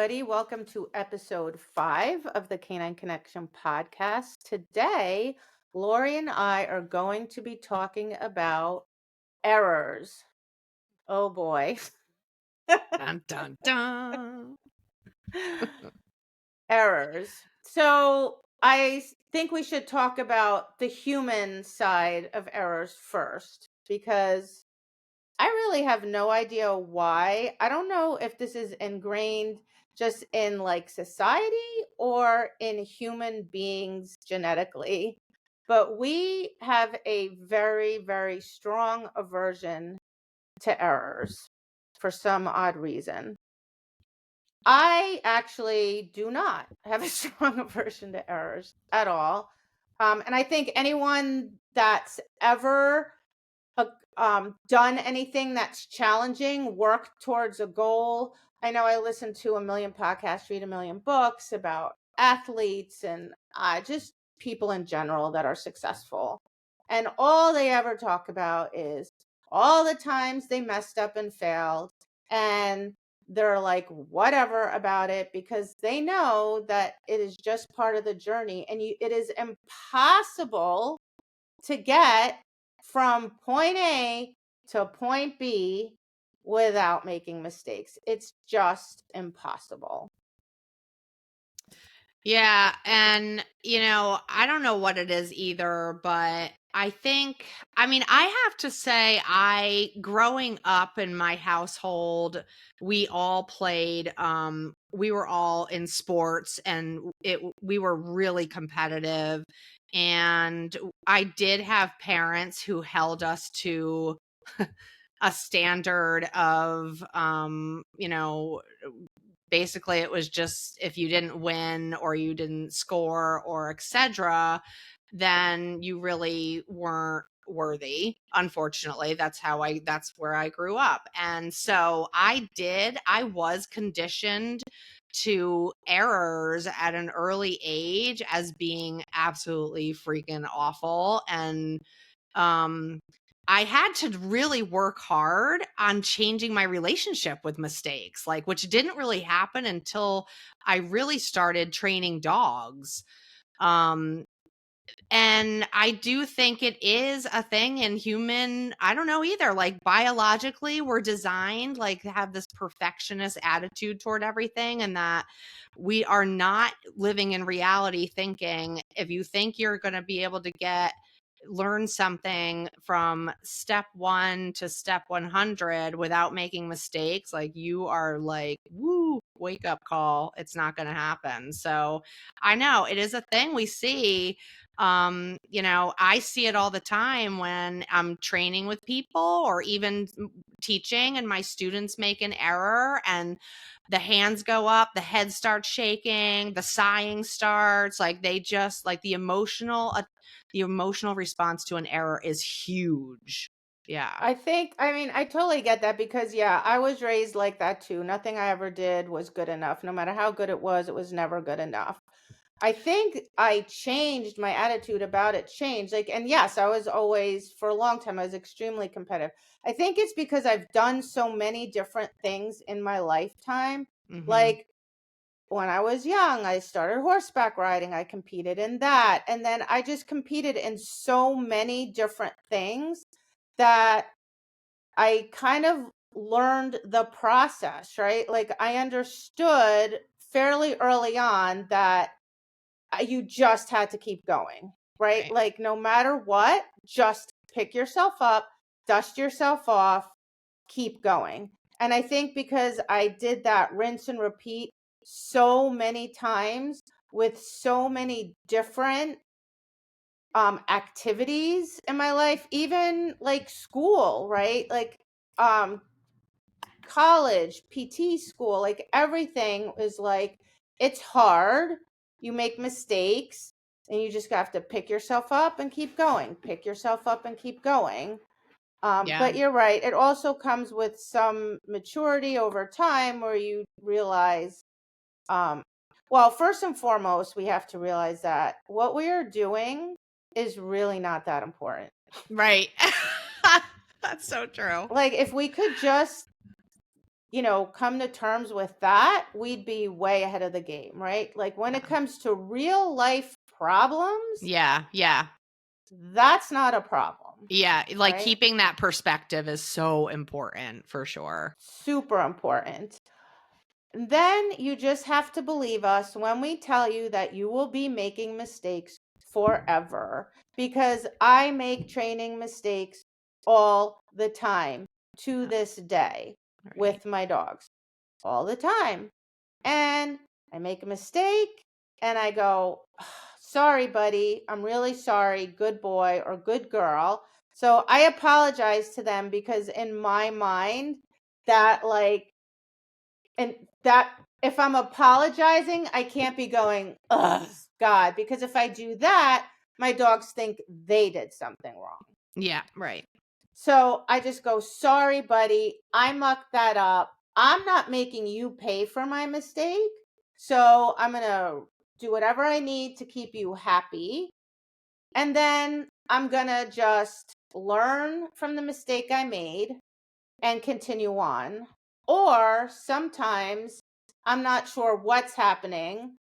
everybody. Welcome to episode 5 of the Canine Connection podcast. Today, Laurie and I are going to be talking about errors. Oh boy. Dun, dun, dun. Errors. So, think we should talk about the human side of errors first because I really have no idea why. I don't know if this is ingrained just in like society or in human beings genetically, but we have a very, very strong aversion to errors for some odd reason. I actually do not have a strong aversion to errors at all. And I think anyone that's ever done anything that's challenging, worked towards a goal. I know I listened to a million podcasts, read a million books about athletes and just people in general that are successful. And all they ever talk about is all the times they messed up and failed. And they're like, whatever about it, because they know that it is just part of the journey. And it is impossible to get from point A to point B without making mistakes. It's just impossible. Yeah, and I don't know what it is either, but I have to say growing up in my household, we all played we were all in sports and we were really competitive, and I did have parents who held us to a standard of basically it was just if you didn't win or you didn't score or etc., then you really weren't worthy. Unfortunately, that's where I grew up. And so I was conditioned to errors at an early age as being absolutely freaking awful. And I had to really work hard on changing my relationship with mistakes, which didn't really happen until I really started training dogs. And I do think it is a thing in human, I don't know either, biologically we're designed to have this perfectionist attitude toward everything, and that we are not living in reality thinking if you think you're going to be able to learn something from step 1 to step 100 without making mistakes, you are woo, wake up call. It's not going to happen. So I know it is a thing we see. I see it all the time when I'm training with people or even teaching and my students make an error and the hands go up, the head starts shaking, the sighing starts, the emotional response to an error is huge. Yeah. I totally get that because, yeah, I was raised like that too. Nothing I ever did was good enough. No matter how good it was never good enough. I think I changed my attitude about it, changed. And yes, I was always, for a long time, I was extremely competitive. I think it's because I've done so many different things in my lifetime. Mm-hmm. Like, when I was young, I started horseback riding. I competed in that. And then I just competed in so many different things that I kind of learned the process, right? I understood fairly early on that you just had to keep going, right? No matter what, just pick yourself up, dust yourself off, keep going. And I think because I did that rinse and repeat so many times with so many different activities in my life, even school, right? College, PT school, everything is it's hard. You make mistakes and you just have to pick yourself up and keep going, pick yourself up and keep going. But you're right. It also comes with some maturity over time where you realize, well, first and foremost, we have to realize that what we are doing is really not that important. Right. That's so true. If we could just, come to terms with that, we'd be way ahead of the game, right? Like when it Yeah. comes to real life problems, Yeah. Yeah. that's not a problem, Yeah. Like right? keeping that perspective is so important for sure. Super important. Then you just have to believe us when we tell you that you will be making mistakes forever, because I make training mistakes all the time to Yeah. this day Right. with my dogs, all the time. And I make a mistake and I go, sorry, buddy. I'm really sorry. Good boy or good girl. So I apologize to them, because in my mind, that like, and that if I'm apologizing, I can't be going, ugh, God, because if I do that, my dogs think they did something wrong. Yeah. Right. So I just go, sorry, buddy. I mucked that up. I'm not making you pay for my mistake. So I'm going to do whatever I need to keep you happy. And then I'm going to just learn from the mistake I made and continue on. Or sometimes I'm not sure what's happening.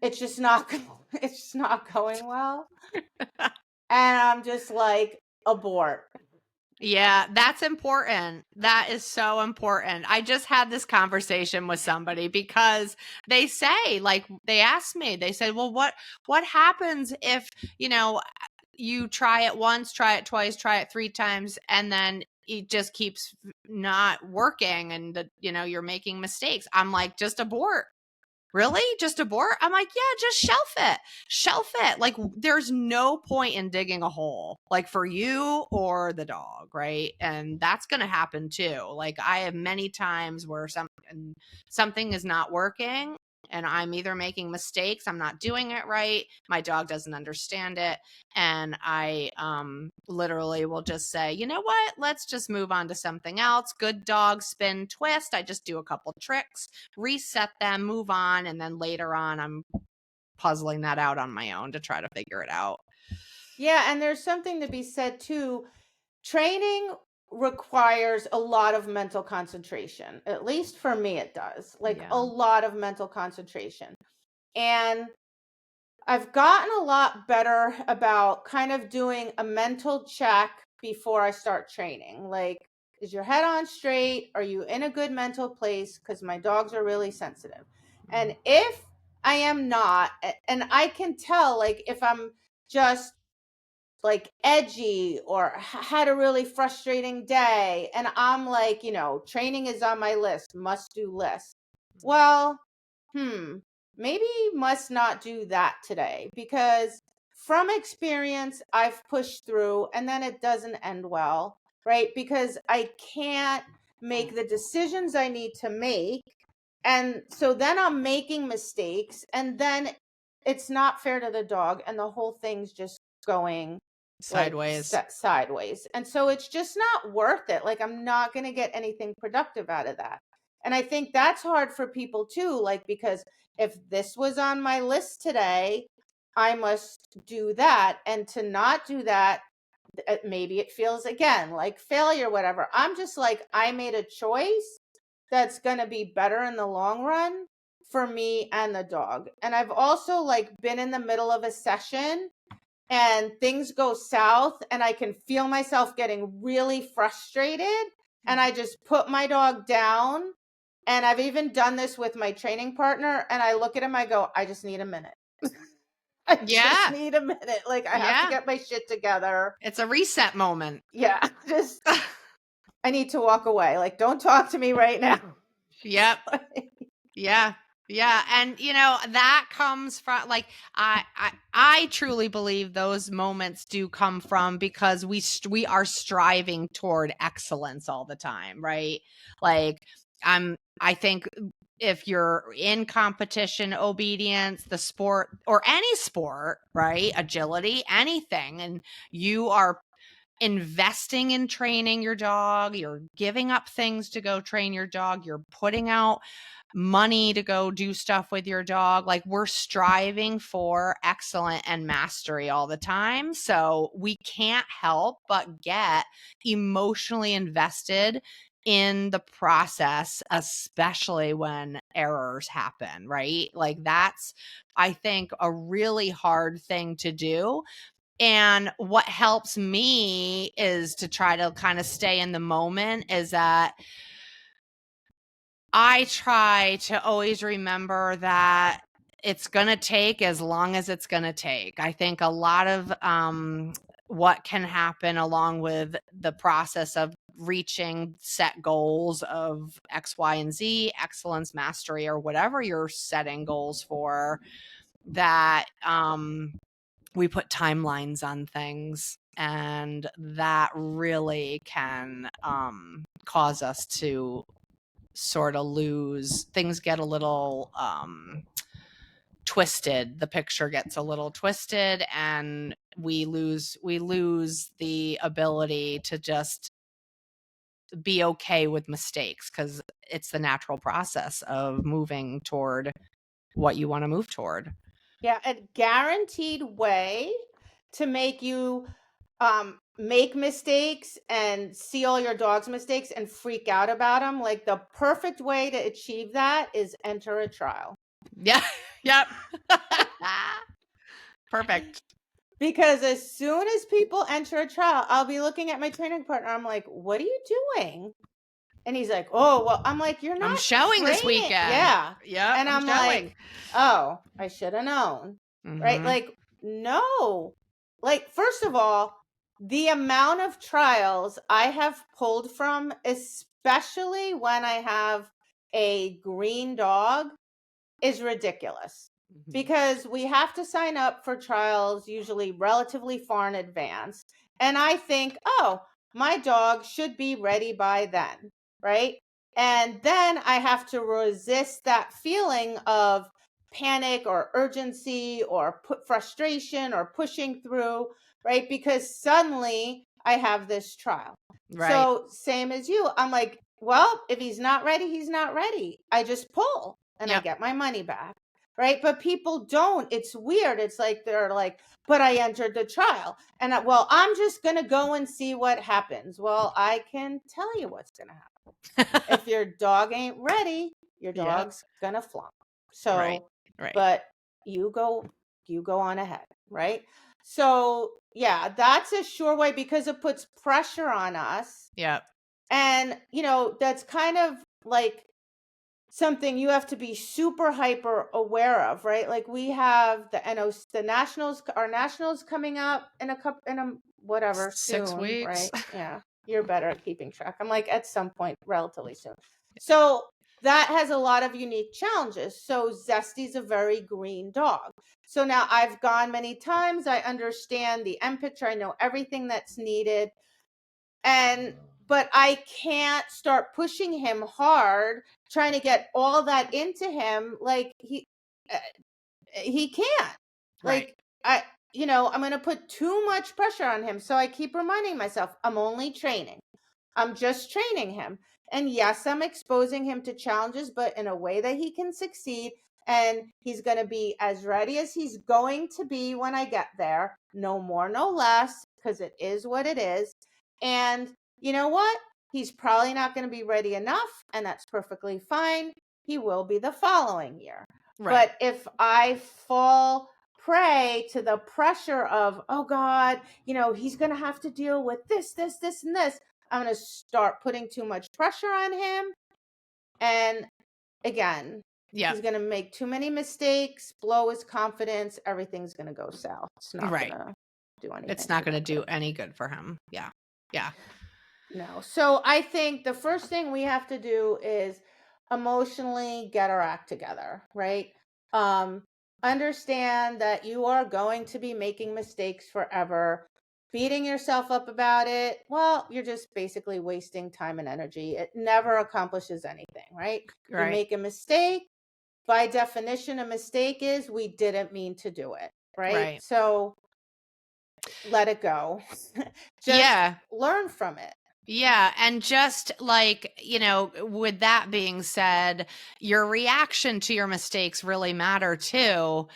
It's just not it's just not going well. And I'm just like, abort. Yeah, that's important. That is so important. I just had this conversation with somebody because they say, like, they asked me, they said, well, what happens if, you try it once, try it twice, try it 3 times, and then it just keeps not working and you're making mistakes. I'm like, just abort. Really? Just abort? I'm like, yeah, just shelf it. Shelf it. Like, there's no point in digging a hole, like for you or the dog, right? And that's going to happen too. Like, I have many times where something is not working and I'm either making mistakes, I'm not doing it right, my dog doesn't understand it, and I literally will just say, you know what? Let's just move on to something else. Good dog, spin, twist. I just do a couple tricks, reset them, move on, and then later on I'm puzzling that out on my own to try to figure it out. Yeah, and there's something to be said too. Training requires a lot of mental concentration. At least for me, it does. Like a Yeah. lot of mental concentration. And I've gotten a lot better about kind of doing a mental check before I start training. Like, is your head on straight? Are you in a good mental place? Because my dogs are really sensitive. And if I am not, and I can tell, like, if I'm just like edgy or had a really frustrating day, and I'm like, training is on my list, must do list. Well, maybe must not do that today, because from experience I've pushed through and then it doesn't end well, right? Because I can't make the decisions I need to make, and so then I'm making mistakes, and then it's not fair to the dog, and the whole thing's just going like Sideways. sideways. And so it's just not worth it. Like, I'm not going to get anything productive out of that. And I think that's hard for people too. Like, because if this was on my list today, I must do that. And to not do that, maybe it feels again like failure, whatever. I'm just like, I made a choice that's going to be better in the long run for me and the dog. And I've also like been in the middle of a session and things go south and I can feel myself getting really frustrated, and I just put my dog down. And I've even done this with my training partner, and I look at him, I go, I just need a minute. I just Yeah. need a minute. Like, I have to Yeah. get my shit together. It's a reset moment. Yeah, just I need to walk away. Like, don't talk to me right now. Yep. Yeah. Yeah. And that comes from, like, I truly believe those moments do come from because we are striving toward excellence all the time, right? Like, I think if you're in competition, obedience, the sport or any sport, right? Agility, anything, and you are investing in training your dog, you're giving up things to go train your dog, you're putting out money to go do stuff with your dog. Like, we're striving for excellence and mastery all the time. So we can't help but get emotionally invested in the process, especially when errors happen, right? Like that's, I think, a really hard thing to do. And what helps me is to try to kind of stay in the moment, is that I try to always remember that it's going to take as long as it's going to take. I think a lot of what can happen along with the process of reaching set goals of X, Y, and Z, excellence, mastery, or whatever you're setting goals for, that we put timelines on things. And that really can cause us to sort of lose, things get a little twisted, the picture gets a little twisted, and we lose the ability to just be okay with mistakes, because it's the natural process of moving toward what you want to move toward. Yeah, a guaranteed way to make you make mistakes and see all your dog's mistakes and freak out about them. Like the perfect way to achieve that is enter a trial. Yeah. Yep. Perfect. Because as soon as people enter a trial, I'll be looking at my training partner. I'm like, what are you doing? And he's like, oh, well, I'm like, you're I'm not showing this training. weekend. Yeah. Yep, And I'm I'm showing. like, oh, I should have known. Right. Mm-hmm. Like, no. Like, first of all, the amount of trials I have pulled from, especially when I have a green dog, is ridiculous, Mm-hmm. because we have to sign up for trials usually relatively far in advance. And I think, oh, my dog should be ready by then, right? And then I have to resist that feeling of panic or urgency or put frustration or pushing through, right? Because suddenly I have this trial. Right. So, same as you, I'm like, well, if he's not ready, he's not ready. I just pull and I Yep. get my money back. Right. But people don't. It's weird. It's like they're like, but I entered the trial. And well, I'm just going to go and see what happens. Well, I can tell you what's going to happen. If your dog ain't ready, your Yep. dog's going to flunk. Right. So, Right. but you go on ahead. Right. So, yeah, that's a sure way, because it puts pressure on us. Yep. And, that's kind of like something you have to be super hyper aware of, right? Like we have the nationals, our nationals coming up in a whatever 6 soon, weeks. right? Yeah, you're better at keeping track. I'm like at some point relatively soon. So that has a lot of unique challenges. So Zesty's a very green dog. So now I've gone many times. I understand the M picture. I know everything that's needed. But I can't start pushing him hard, trying to get all that into him. Like he can't. Right. Like I'm going to put too much pressure on him. So I keep reminding myself, I'm only training. I'm just training him. And yes, I'm exposing him to challenges, but in a way that he can succeed. And he's going to be as ready as he's going to be when I get there. No more, no less, because it is what it is. And you know what? He's probably not going to be ready enough, and that's perfectly fine. He will be the following year. Right. But if I fall prey to the pressure of, oh God, he's going to have to deal with this, and this, I'm going to start putting too much pressure on him. And again, Yep. he's going to make too many mistakes, blow his confidence. Everything's going to go south. It's not Right. going to do anything. It's not going to do any good for him. Yeah. Yeah. No. So I think the first thing we have to do is emotionally get our act together, right? Understand that you are going to be making mistakes forever. Beating yourself up about it, well, you're just basically wasting time and energy. It never accomplishes anything, right? We Right. make a mistake. By definition, a mistake is we didn't mean to do it, right? Right. So let it go. Just Yeah. learn from it. Yeah. And just like, with that being said, your reaction to your mistakes really matter too.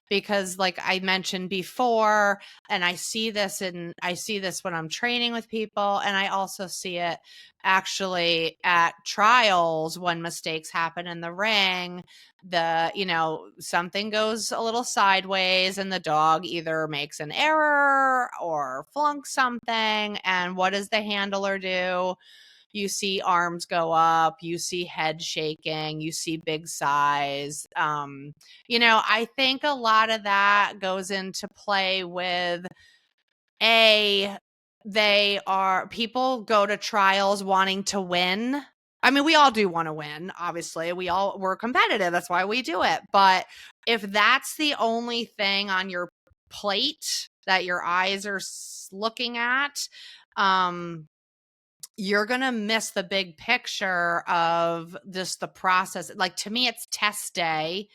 Because like I mentioned before, and I see this when I'm training with people, and I also see it actually at trials when mistakes happen in the ring, something goes a little sideways and the dog either makes an error or flunks something, and what does the handler do? You see arms go up, you see head shaking, you see big sighs. I think a lot of that goes into play with people go to trials wanting to win. I mean, we all do want to win, obviously. We're competitive. That's why we do it. But if that's the only thing on your plate that your eyes are looking at, you're going to miss the big picture of just the process. Like, to me, it's test day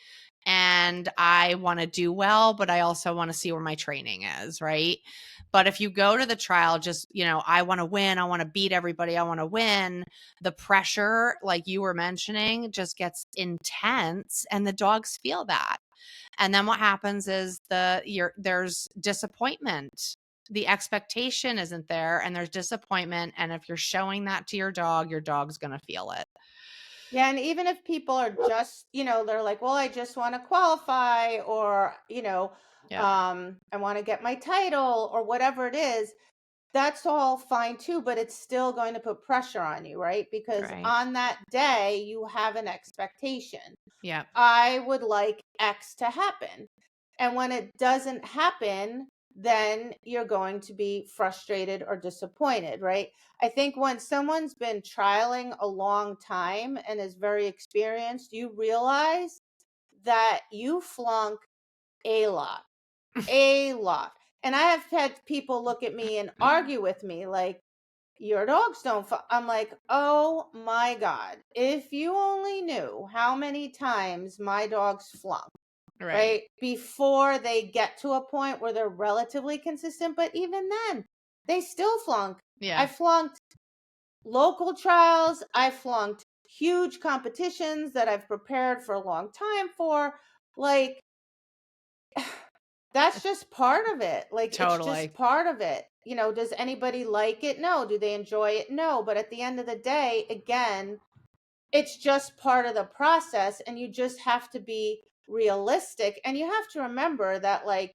and I want to do well, but I also want to see where my training is, right? But if you go to the trial, just, I want to win, I want to beat everybody, I want to win, the pressure, like you were mentioning, just gets intense and the dogs feel that. And then what happens is there's disappointment. The expectation isn't there and there's disappointment. And if you're showing that to your dog's going to feel it. Yeah, and even if people are just, they're like, well, I just want to qualify, or, Yep. I want to get my title or whatever it is, that's all fine too, but it's still going to put pressure on you, right? Because Right. on that day, you have an expectation. Yep. I would like X to happen. And when it doesn't happen, then you're going to be frustrated or disappointed, right? I think when someone's been trialing a long time and is very experienced, you realize that you flunk a lot, a lot. And I have had people look at me and argue with me like, your dogs don't I'm like, oh my God, if you only knew how many times my dogs flunk, Right. right? Before they get to a point where they're relatively consistent. But even then, they still flunk. I Yeah. flunked local trials. I flunked huge competitions that I've prepared for a long time for. Like, that's just part of it. Like, it's just Totally. part of it. Does anybody like it? No. Do they enjoy it? No. But at the end of the day, again, it's just part of the process, and you just have to be realistic, and you have to remember that, like,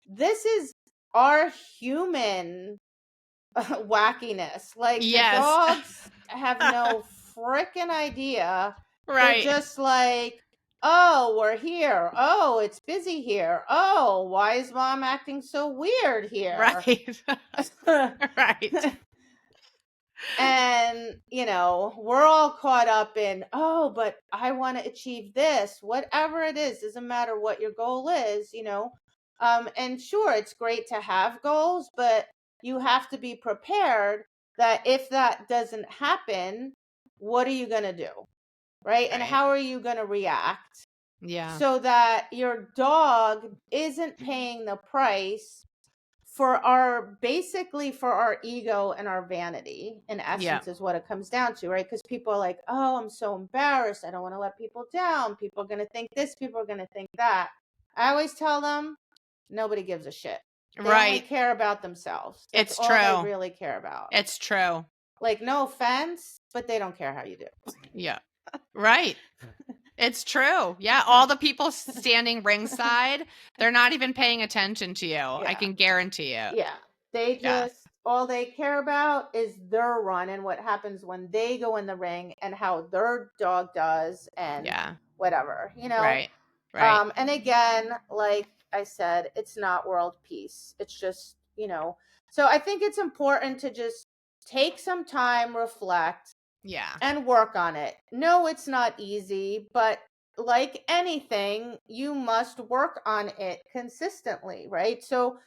this is our human wackiness. Like, the Yes. dogs have no freaking idea. They're Right. just like, oh, we're here. Oh, it's busy here. Oh, why is mom acting so weird here? Right. Right. And, we're all caught up in, oh, but I want to achieve this, whatever it is, doesn't matter what your goal is, and sure, it's great to have goals, but you have to be prepared that if that doesn't happen, what are you going to do? Right. And Right. how are you going to react Yeah. so that your dog isn't paying the price for our ego and our vanity, in Yeah. essence, is what it comes down to, right? Because people are like, oh, I'm so embarrassed, I don't want to let people down, people are going to think this, people are going to think that. I always tell them, nobody gives a shit. They only Right. care about themselves. That's It's all they true. really care about. It's true. Like, no offense, but they don't care how you do. Yeah. Right. It's true. Yeah. All the people standing ringside, they're not even paying attention to you. I Yeah. can guarantee you. Yeah. They Yeah. just, all they care about is their run and what happens when they go in the ring and how their dog does and Yeah. whatever, Right. Right. And again, like I said, it's not world peace. It's just, so I think it's important to just take some time, reflect, Yeah. and work on it. No, it's not easy, but like anything, you must work on it consistently, right? So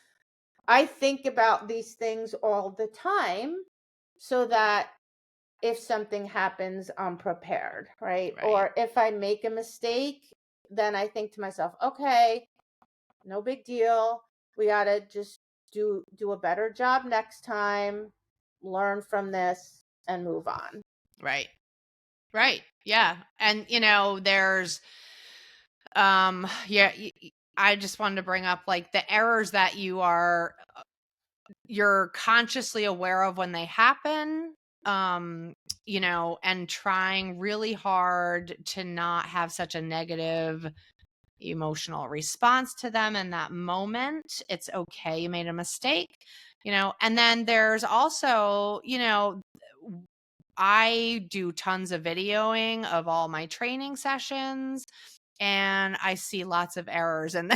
I think about these things all the time so that if something happens, I'm prepared, right? Right. Or if I make a mistake, then I think to myself, okay, no big deal. We got to just do a better job next time, learn from this, and move on. Right. Right. Yeah. And there's yeah, I just wanted to bring up like the errors that you're consciously aware of when they happen, um, and trying really hard to not have such a negative emotional response to them in that moment. It's okay. You made a mistake, and then there's also, I do tons of videoing of all my training sessions, and I see lots of errors in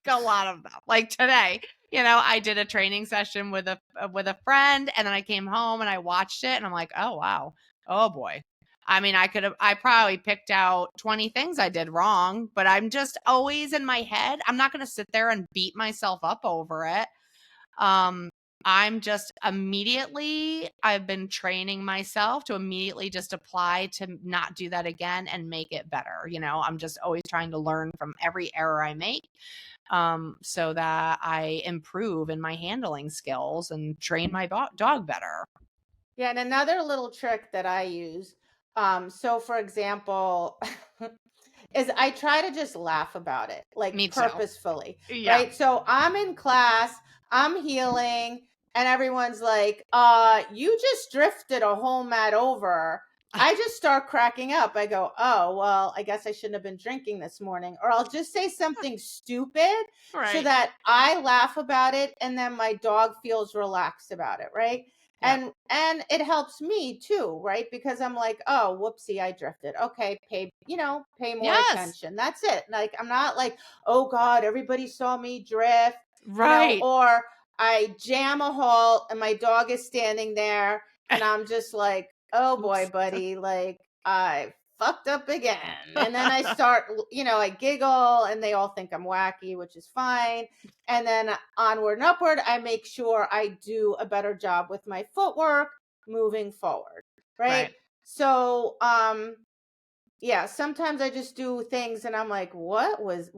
a lot of them. Like today, I did a training session with a friend, and then I came home and I watched it, and I'm like, oh wow, oh boy. I mean, I probably picked out 20 things I did wrong, but I'm just always in my head. I'm not going to sit there and beat myself up over it. Um, I'm just I've been training myself to immediately just apply to not do that again and make it better. I'm just always trying to learn from every error I make, so that I improve in my handling skills and train my dog better. Yeah, and another little trick that I use, so for example, is I try to just laugh about it, like Me too. purposefully, Yeah. right? So I'm in class, I'm healing, and everyone's like, you just drifted a whole mat over. I just start cracking up. I go, oh, well, I guess I shouldn't have been drinking this morning. Or I'll just say something stupid so Right. that I laugh about it and then my dog feels relaxed about it, right? Yep. And it helps me too, right? Because I'm like, oh, whoopsie, I drifted. Okay, pay more Yes. attention. That's it. Like I'm not like, oh God, everybody saw me drift, Right. or I jam a halt and my dog is standing there and I'm just like, oh boy, Oops. buddy, like I fucked up again. And then I start, I giggle and they all think I'm wacky, which is fine. And then onward and upward, I make sure I do a better job with my footwork moving forward. Right. Right. So, yeah, sometimes I just do things and I'm like, what was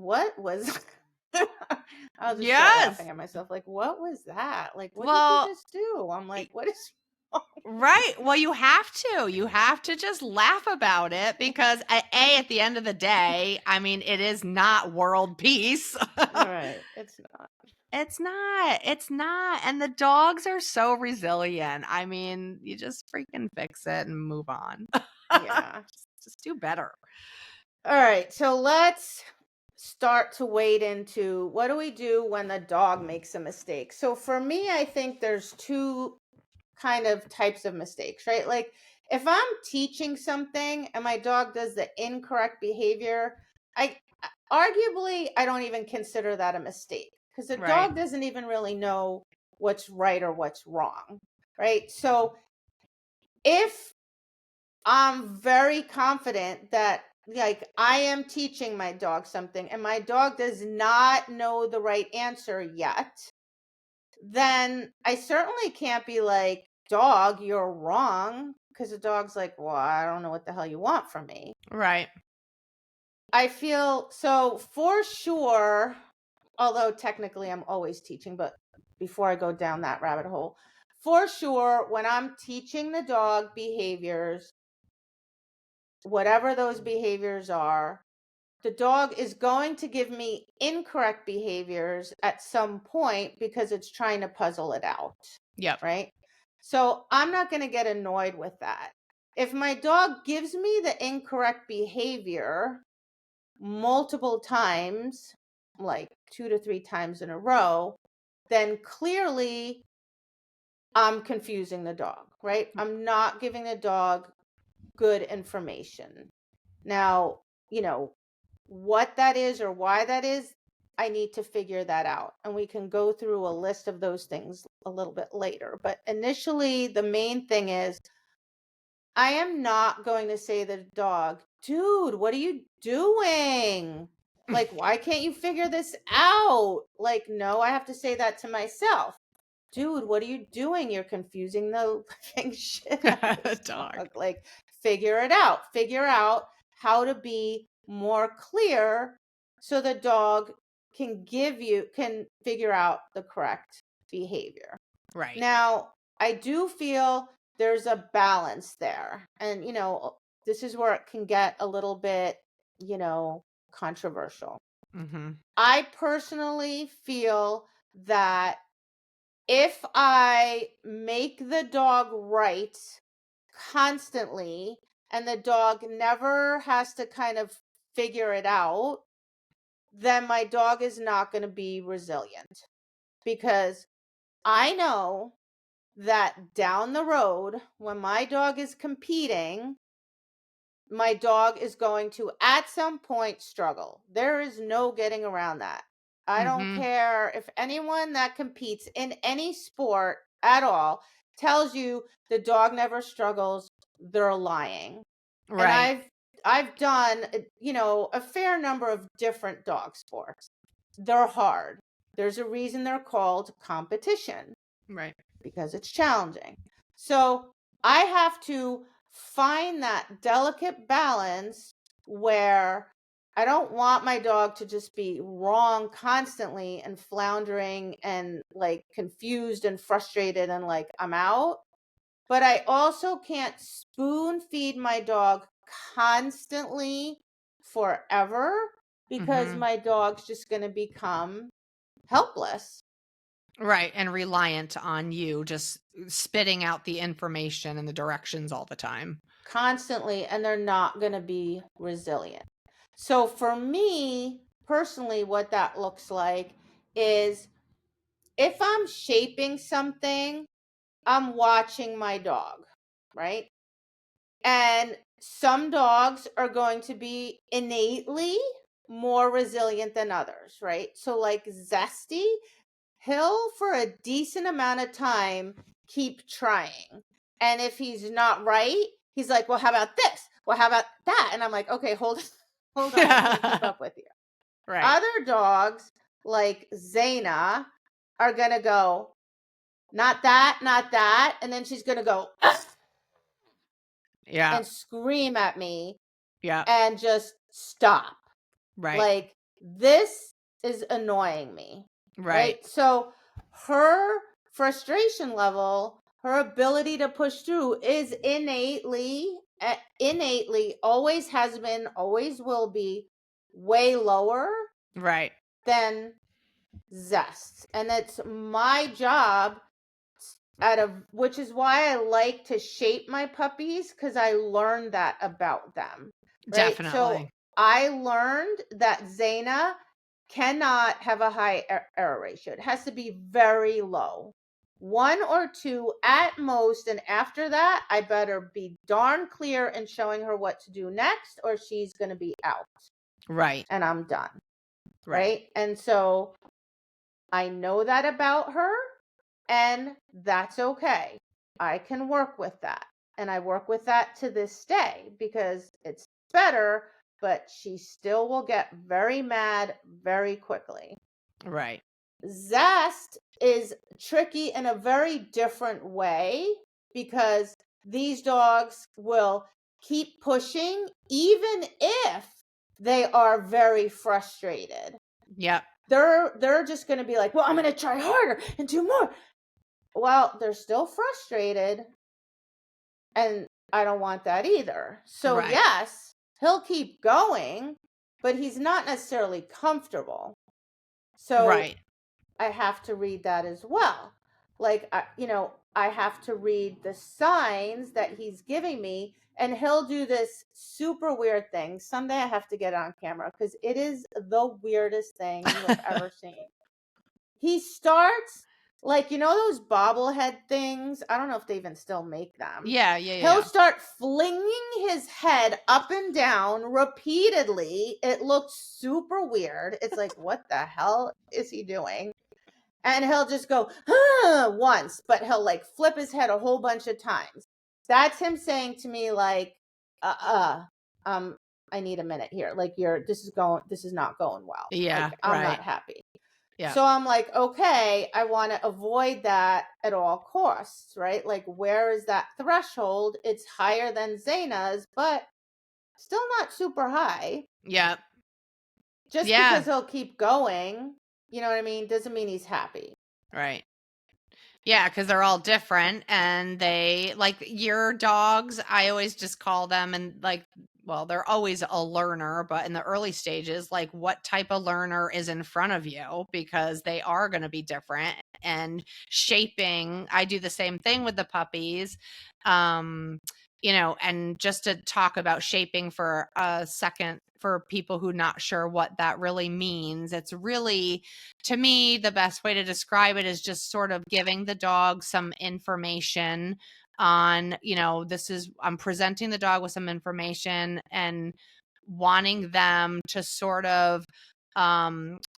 I'll just start Yes. laughing at myself. Like, what was that? Like, what did you Well, just do? I'm like, what is wrong right. Well, you have to. You have to just laugh about it because, at the end of the day, I mean, it is not world peace. All right. It's not. It's not. It's not. And the dogs are so resilient. I mean, you just freaking fix it and move on. Yeah. Just do better. All right, so let's start to wade into what do we do when the dog makes a mistake. So for me, I think there's two kind of types of mistakes, right? Like if I'm teaching something and my dog does the incorrect behavior, I arguably I don't even consider that a mistake because the Right. dog doesn't even really know what's right or what's wrong, right? So if I'm very confident that like I am teaching my dog something and my dog does not know the right answer yet, then I certainly can't be like, dog, you're wrong. Because the dog's like, well, I don't know what the hell you want from me. Right. I feel so for sure, although technically I'm always teaching, but before I go down that rabbit hole, for sure, when I'm teaching the dog behaviors, whatever those behaviors are, the dog is going to give me incorrect behaviors at some point because it's trying to puzzle it out, Yep. right? So I'm not going to get annoyed with that. If my dog gives me the incorrect behavior multiple times, like 2 to 3 times in a row, then clearly I'm confusing the dog, right? I'm not giving the dog good information. Now, what that is or why that is, I need to figure that out. And we can go through a list of those things a little bit later. But initially, the main thing is I am not going to say to the dog, dude, what are you doing? Like, why can't you figure this out? Like, no, I have to say that to myself. Dude, what are you doing? You're confusing the living shit out of The this dog. dog. Like, figure it out. Figure out how to be more clear so the dog can figure out the correct behavior. Right. Now, I do feel there's a balance there. And, this is where it can get a little bit, controversial. Mm-hmm. I personally feel that if I make the dog right constantly and the dog never has to kind of figure it out, then my dog is not going to be resilient, because I know that down the road, when my dog is competing, my dog is going to at some point struggle. There is no getting around that. I don't Mhm. care if anyone that competes in any sport at all tells you the dog never struggles, they're lying. And Right. I've done, a fair number of different dog sports. They're hard. There's a reason they're called competition, Right. because it's challenging. So I have to find that delicate balance where I don't want my dog to just be wrong constantly and floundering and like confused and frustrated and like I'm out. But I also can't spoon feed my dog constantly forever, because Mhm. my dog's just going to become helpless Right, and reliant on you just spitting out the information and the directions all the time. constantly, and they're not going to be resilient. So for me personally, what that looks like is, if I'm shaping something, I'm watching my dog, right? And some dogs are going to be innately more resilient than others, right? So like Zesty, he'll for a decent amount of time keep trying. And if he's not right, he's like, "Well, how about this? Well, how about that?" And I'm like, "Okay, hold hold on. I can't keep up with you." Right. Other dogs like Zaina are going to go, "Not that, not that." And then she's going to go Yeah. and scream at me Yeah. and just stop. Right. Like, this is annoying me, Right. right? So her frustration level, her ability to push through is innately always has been, always will be way lower Right. than Zest. And it's my job, out of which is why I like to shape my puppies, because I learned that about them. Right. So Definitely. I learned that Zaina cannot have a high error ratio. It has to be very low. One or two at most. And after that, I better be darn clear in showing her what to do next, or she's going to be out Right. and I'm done. Right. Right. And so I know that about her, and that's okay. I can work with that. And I work with that to this day, because it's better, but she still will get very mad very quickly. Right. Zest is tricky in a very different way, because these dogs will keep pushing even if they are very frustrated. Yep. They're just going to be like, "Well, I'm going to try harder and do more." Well, they're still frustrated, and I don't want that either. So, Right. yes, he'll keep going, but he's not necessarily comfortable. So, Right. I have to read that as well. Like, I have to read the signs that he's giving me, and he'll do this super weird thing. Someday I have to get on camera, because it is the weirdest thing you have ever seen. He starts, like, those bobblehead things? I don't know if they even still make them. Yeah. Yeah. He'll Yeah. start flinging his head up and down repeatedly. It looks super weird. It's like, what the hell is he doing? And he'll just go, once, but he'll like flip his head a whole bunch of times. That's him saying to me, like, uh, uh, um, I need a minute here. Like, this is not going well. Yeah. Like, I'm not Right. happy. Yeah. So I'm like, okay, I want to avoid that at all costs, right? Like, where is that threshold? It's higher than Zaina's, but still not super high. Yeah. Just because Yeah. he'll keep going, you know what I mean, doesn't mean he's happy. Right. Yeah, because they're all different and they like your dogs, I always just call them and like, well, they're always a learner, but in the early stages, like what type of learner is in front of you because they are going to be different. and shaping. I do the same thing with the puppies. Um, and just to talk about shaping for a second for people who not sure what that really means, it's really, to me, the best way to describe it is just sort of giving the dog some information on, I'm presenting the dog with some information and wanting them to sort of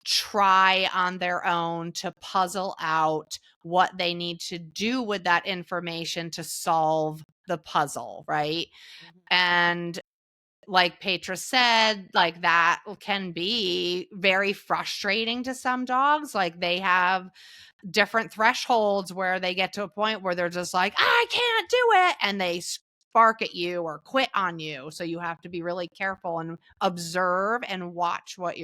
try on their own to puzzle out what they need to do with that information to solve the puzzle, right? Mhm. And like Petra said, like that can be very frustrating to some dogs. Like they have different thresholds where they get to a point where they're just like, I can't do it. And they spark at you or quit on you. So you have to be really careful and observe and watch what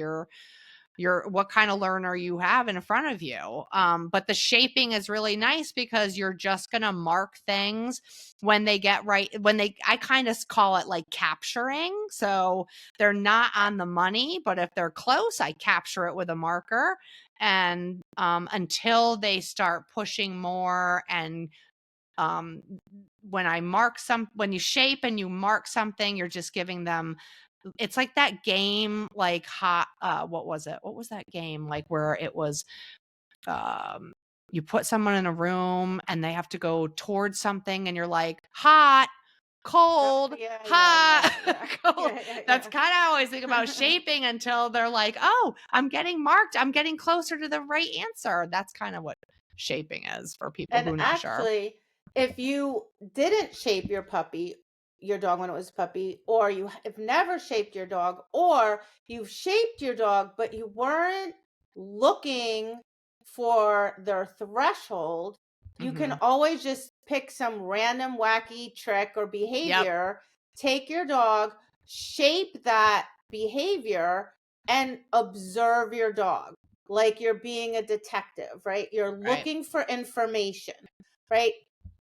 kind of learner you have in front of you. But the shaping is really nice because you're just going to mark things when they get right. I kind of call it like capturing. So they're not on the money, but if they're close, I capture it with a marker. And until they start pushing more and when you shape and you mark something, you're just giving them, it's like that game, like hot, what was it? What was that game? Like where it was, you put someone in a room and they have to go towards something and you're like, hot, Oh, cold, yeah, yeah, hot, yeah, yeah. cold. Yeah, yeah, That's yeah. kind of how I always think about shaping until they're like, oh, I'm getting marked. I'm getting closer to the right answer. That's kind of what shaping is for people And who are not sure. actually, if you didn't shape your dog when it was a puppy, or you have never shaped your dog, or you've shaped your dog, but you weren't looking for their threshold, you can Mm-hmm. always just pick some random wacky trick or Yep. behavior, take your dog, shape that behavior, and observe your dog like you're being a detective, right? You're Right. looking for information, right?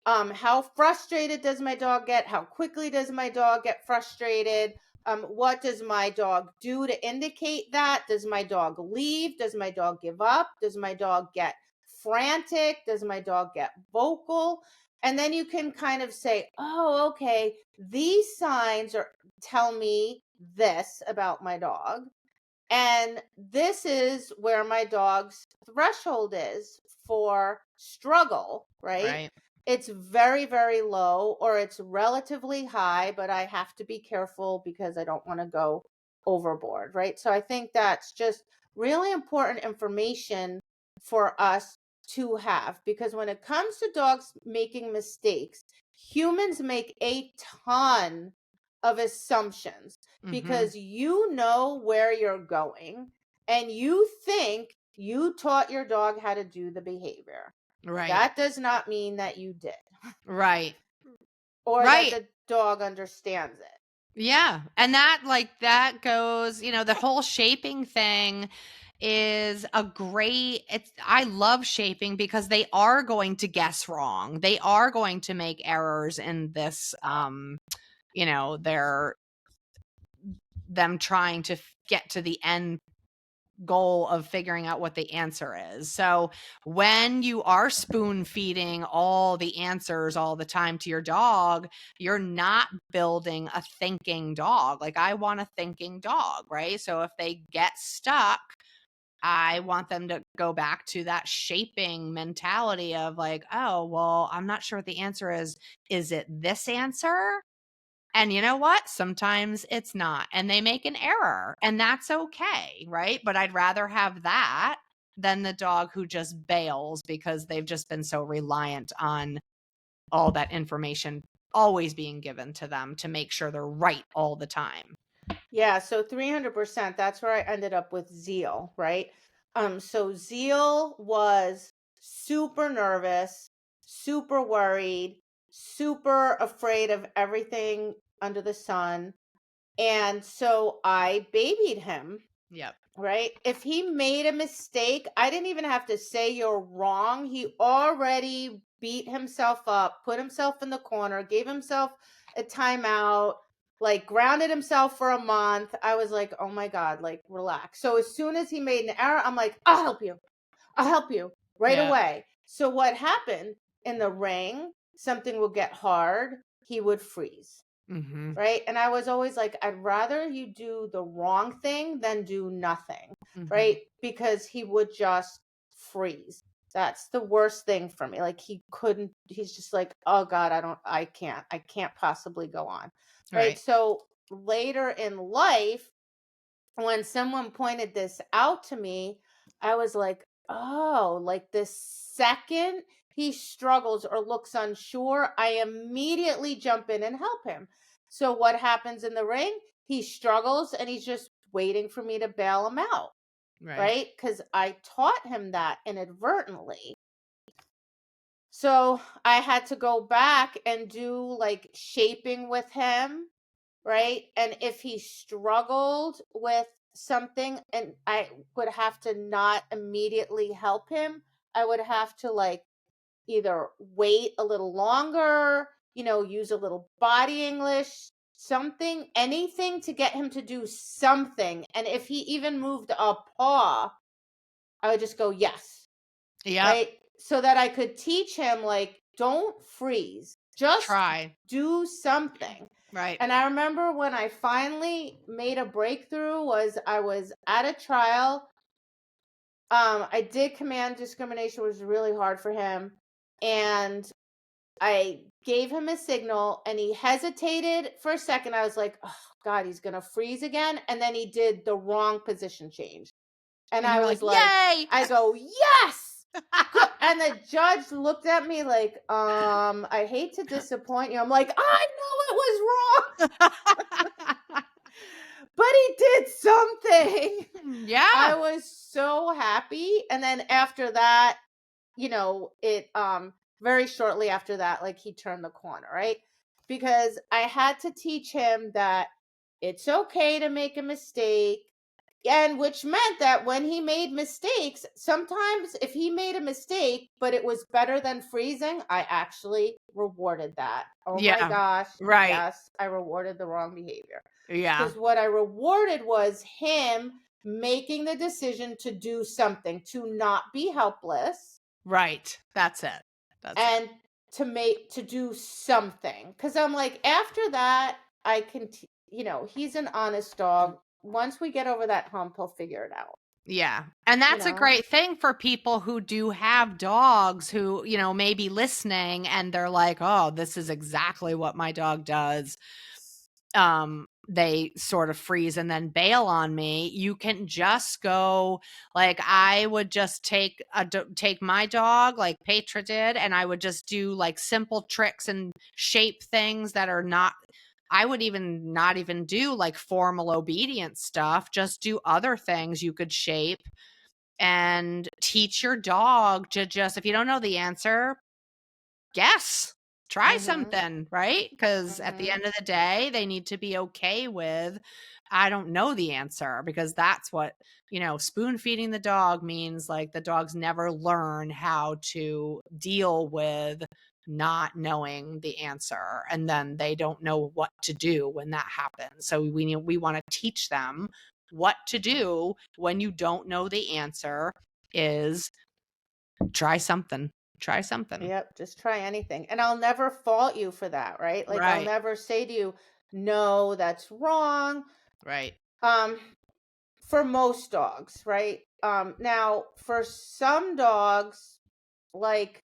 How frustrated does my dog get? How quickly does my dog get frustrated? What does my dog do to indicate that? Does my dog leave? Does my dog give up? Does my dog get frantic? Does my dog get vocal? And then you can kind of say, oh, okay, these signs are tell me this about my dog. And this is where my dog's threshold is for struggle, right? Right. It's very, very low or it's relatively high, but I have to be careful because I don't want to go overboard, right? So I think that's just really important information for us to have because when it comes to dogs making mistakes, humans make a ton of assumptions Mm-hmm. because you know where you're going and you think you taught your dog how to do the behavior. Right. That does not mean that you did Right. or that Right. the dog understands it. Yeah. And that goes, the whole shaping thing is I love shaping because they are going to guess wrong. They are going to make errors in this, they're them trying to get to the end goal of figuring out what the answer is. So when you are spoon feeding all the answers all the time to your dog, you're not building a thinking dog. Like I want a thinking dog, right? So if they get stuck, I want them to go back to that shaping mentality of like, oh, well, I'm not sure what the answer is. Is it this answer? And you know what? Sometimes it's not, and they make an error, and that's okay, right? But I'd rather have that than the dog who just bails because they've just been so reliant on all that information always being given to them to make sure they're right all the time. Yeah, so 300%, that's where I ended up with Zeal, right? So Zeal was super nervous, super worried, super afraid of everything under the sun. And so I babied him, Yep. right? If he made a mistake, I didn't even have to say you're wrong. He already beat himself up, put himself in the corner, gave himself a timeout, like grounded himself for a month. I was like, oh my God, like relax. So as soon as he made an error, I'm like, I'll help you. I'll help you. right Yeah. away. So what happened in the ring, something would get hard, he would freeze. Mhm. Right. And I was always like, I'd rather you do the wrong thing than do nothing. Mhm. Right. Because he would just freeze. That's the worst thing for me. Like he couldn't, he's just like, oh God, I can't possibly go on. Right. Right. So later in life, when someone pointed this out to me, I was like, oh, like the second he struggles or looks unsure, I immediately jump in and help him. So what happens in the ring? He struggles and he's just waiting for me to bail him out, Right. right? Because I taught him that inadvertently. So I had to go back and do like shaping with him, right? And if he struggled with something and I would have to not immediately help him, I would have to like either wait a little longer, use a little body English, something, anything to get him to do something. And if he even moved a paw, I would just go, yes, Yep. right? So that I could teach him, like, don't freeze, just Try. do something. Right. And I remember when I finally made a breakthrough was I was at a trial. I did command discrimination, was really hard for him. And I gave him a signal and he hesitated for a second. I was like, oh God, he's going to freeze again. And then he did the wrong position change. And And you I were like, was like, "Yay!" I go, yes. Good. And the judge looked at me like, I hate to disappoint you. I'm like, I know it was wrong, but he did something. I Yeah. was so happy. And then after that, it very shortly after that, like he turned the corner, right? Because I had to teach him that it's okay to make a mistake. And which meant that when he made mistakes, sometimes if he made a mistake, but it was better than freezing, I actually rewarded that. Oh my Yeah. gosh. Right. Yes, I rewarded the wrong behavior. Yeah. Because what I rewarded was him making the decision to do something, to not be helpless Right. That's it. That's it. and to do something. Because I'm like, after that, I can, he's an honest dog. Once we get over that hump, he'll figure it out, Yeah. And you that's a know? great thing for people who do have dogs who, may be listening and they're like, "Oh, this is exactly what my dog does." They sort of freeze and then bail on me. You can just go, like, I would just take my dog like Petra did, and I would just do like simple tricks and shape things that are not, I would even not even do like formal obedience stuff, just do other things you could shape and teach your dog to just, if you don't know the answer, guess. Try Mhm. something, right? Because at the Mhm. end of the day, they need to be okay with, I don't know the answer, because that's what, spoon feeding the dog means. Like the dogs never learn how to deal with not knowing the answer. And then they don't know what to do when that happens. So we want to teach them what to do when you don't know the answer is try something. Try something. Yep, just try anything. And I'll never fault you for that, right? Like I'll Right. never say to you, "No, that's wrong." Right. Um for most dogs, right? Now for some dogs, like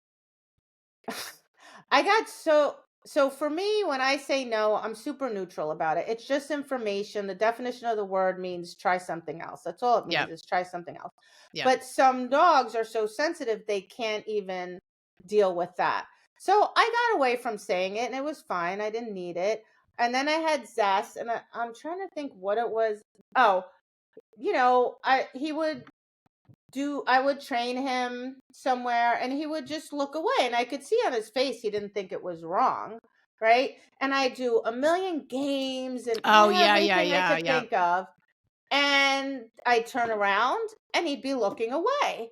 I got so for me when I say no, I'm super neutral about it. It's just information. The definition of the word means try something else. That's all it means Yep. is try something else. Yep. But some dogs are so sensitive they can't even deal with that. So I got away from saying it and it was fine. I didn't need it. And then I had Zest and I'm trying to think what it was. Oh, I would train him somewhere and he would just look away and I could see on his face he didn't think it was wrong, right? And I do a million games and Oh, yeah, yeah, everything I yeah, could yeah. think of, and I turn around and he'd be looking away.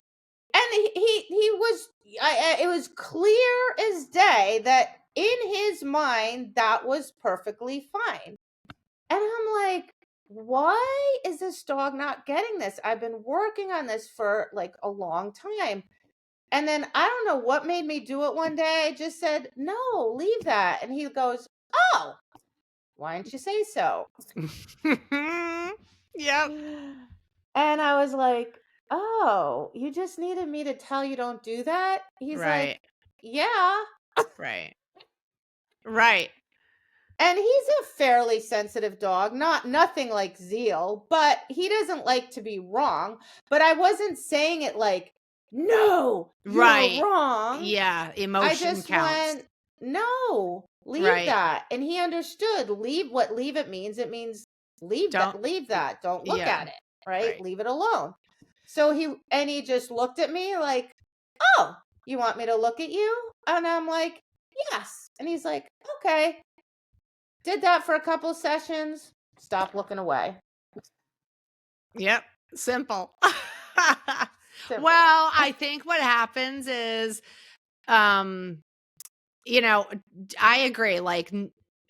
And he was it was clear as day that in his mind that was perfectly fine. And I'm like, why is this dog not getting this? I've been working on this for like a long time. And then I don't know what made me do it one day. I just said, "No, leave that." And he goes, "Oh, why didn't you say so?" Yep. And I was like, "Oh, you just needed me to tell you don't do that?" He's like, Right. "Yeah." Right. Right. And he's a fairly sensitive dog, nothing like Zeal, but he doesn't like to be wrong. But I wasn't saying it like, "No, you're Right. wrong." Yeah, I emotion just counts. went, "No, leave Right. that." And he understood. Leave it means. It means Don't leave that. Don't look yeah, at it, right? right. Leave it alone. So he just looked at me like, "Oh, you want me to look at you?" And I'm like, "Yes." And he's like, "Okay." Did that for a couple sessions, stop looking away. Yep, simple. Simple. Well, I think what happens is, um, you know, I agree, like,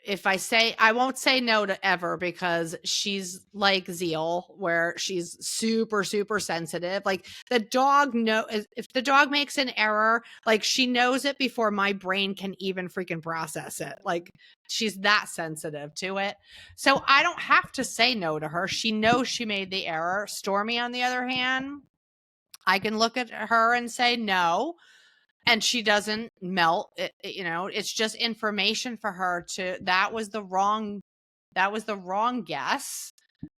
if I won't say no to ever because she's like Zeal, where she's super, super sensitive. Like, the dog if the dog makes an error, like, she knows it before my brain can even freaking process it. Like, she's that sensitive to it. So I don't have to say no to her. She knows she made the error. Stormy, on the other hand, I can look at her and say no, and she doesn't melt. It's just information for her to that was the wrong guess,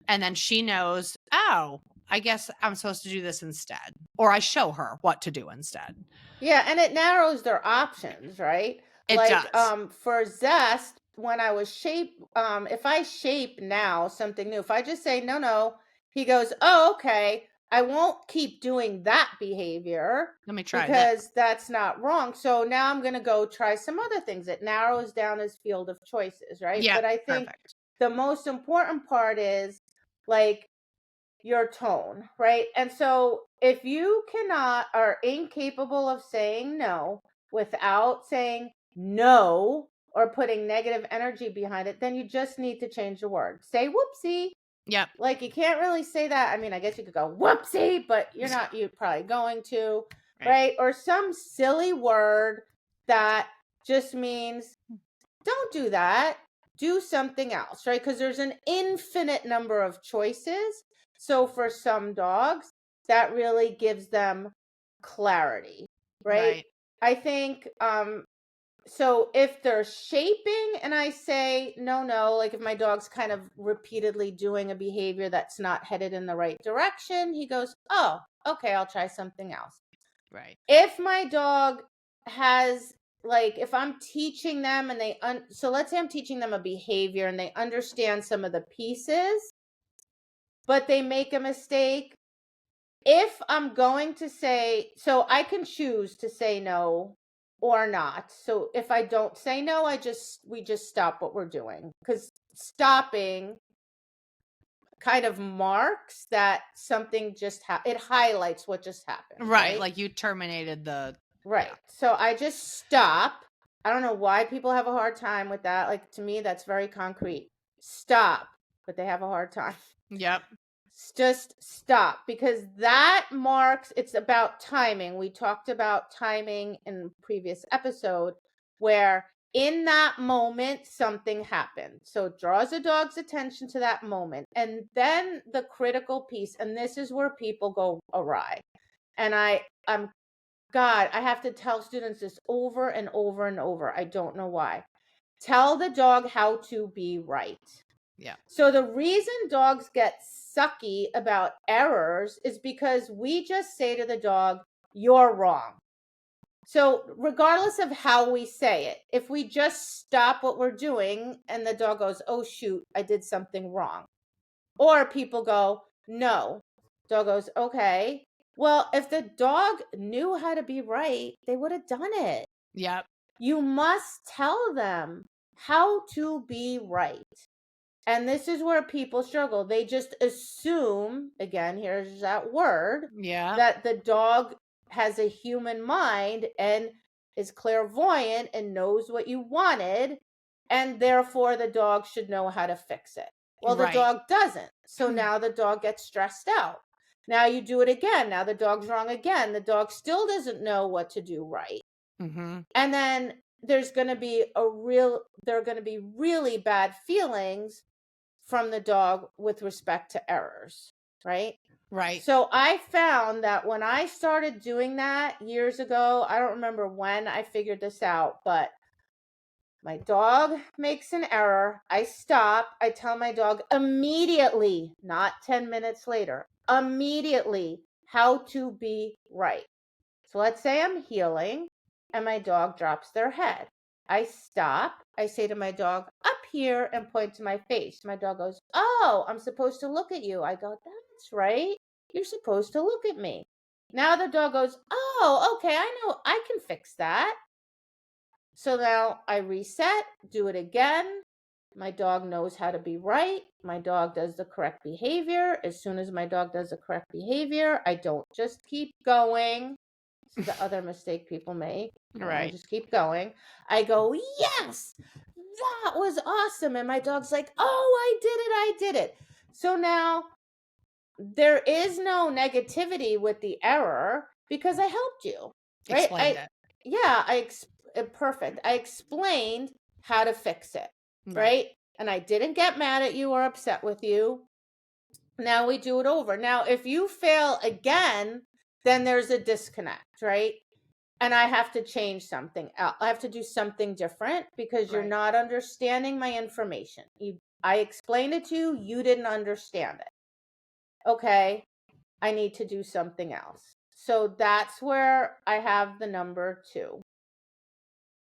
and then she knows, oh, I guess I'm supposed to do this instead, or I show her what to do instead. Yeah, and it narrows their options, right? It Like does. for Zest, when I was if I shape now something new, if I just say no, no, he goes, "Oh, okay. I won't keep doing that behavior Let me try this. because that's not wrong. So now I'm going to go try some other things." It narrows down his field of choices, right? Yep, But I think perfect. the most important part is like your tone, right? And so if you cannot are incapable of saying no without saying no or putting negative energy behind it, then you just need to change the word. Say whoopsie. Yep. Like you can't really say that. I mean, I guess you could go whoopsie, but you're probably going to, Right. right? Or some silly word that just means don't do that. Do something else, right? Because there's an infinite number of choices. So for some dogs, that really gives them clarity, right? Right. I think so if they're shaping and I say no, no, like if my dog's kind of repeatedly doing a behavior that's not headed in the right direction, he goes, "Oh, okay, I'll try something else." Right. If my dog has like if I'm teaching them and so let's say I'm teaching them a behavior and they understand some of the pieces, but they make a mistake, if I'm going to say, so I can choose to say no or not. So if I don't say no, we just stop what we're doing, cuz stopping kind of marks that something it highlights what just happened, Right. right? Like, you terminated the yeah. Right. So I just stop. I don't know why people have a hard time with that. Like to me, that's very concrete. Stop. But they have a hard time. Yep. Just stop because that marks it's about timing. We talked about timing in previous episode where in that moment something happened. So it draws a dog's attention to that moment. And then the critical piece, and this is where people go awry. And I'm God, I have to tell students this over and over and over. I don't know why. Tell the dog how to be right. Yeah. So the reason dogs get sucky about errors is because we just say to the dog, "You're wrong." So regardless of how we say it, if we just stop what we're doing and the dog goes, "Oh shoot, I did something wrong." Or people go, "No." Dog goes, "Okay." Well, if the dog knew how to be right, they would have done it. Yep. You must tell them how to be right. And this is where people struggle. They just assume, again, here's that word, Yeah. that the dog has a human mind and is clairvoyant and knows what you wanted, and therefore the dog should know how to fix it. Well, the Right. dog doesn't. So now the dog gets stressed out. Now you do it again. Now the dog's wrong again. The dog still doesn't know what to do right. Mhm. And then there are going to be really bad feelings from the dog with respect to errors, right? Right. So I found that when I started doing that years ago, I don't remember when I figured this out, but my dog makes an error. I stop. I tell my dog immediately, not 10 minutes later, immediately how to be right. So let's say I'm healing and my dog drops their head. I stop. I say to my dog, up here, and point to my face. My dog goes, oh, I'm supposed to look at you. I go, that's right. You're supposed to look at me. Now the dog goes, oh, okay, I know. I can fix that. So now I reset, do it again. My dog knows how to be right. My dog does the correct behavior. As soon as my dog does the correct behavior, I don't just keep going. This is the other mistake people make. I Right. just keep going. I go, yes, that was awesome. And my dog's like, oh, I did it. So now there is no negativity with the error because I helped you, right? Explained it. Yeah, perfect. I explained how to fix it, Right. right? And I didn't get mad at you or upset with you. Now we do it over. Now, if you fail again, then there's a disconnect, right? And I have to change something. I have to do something different because you're Right. not understanding my information. I explained it to you, you didn't understand it. Okay, I need to do something else. So that's where I have the number 2.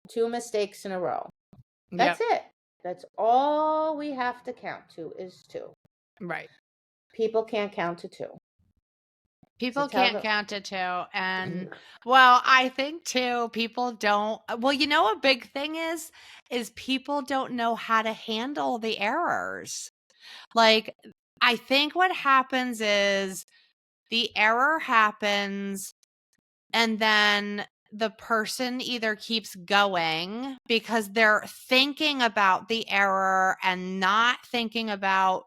2 mistakes in a row. That's Yep. it. That's all we have to count to is 2. Right. People can't count to 2. So People tell can't them. count to 2, and, well, I think too, people don't well, you know, a big thing is people don't know how to handle the errors. Like, I think what happens is the error happens, and then the person either keeps going because they're thinking about the error and not thinking about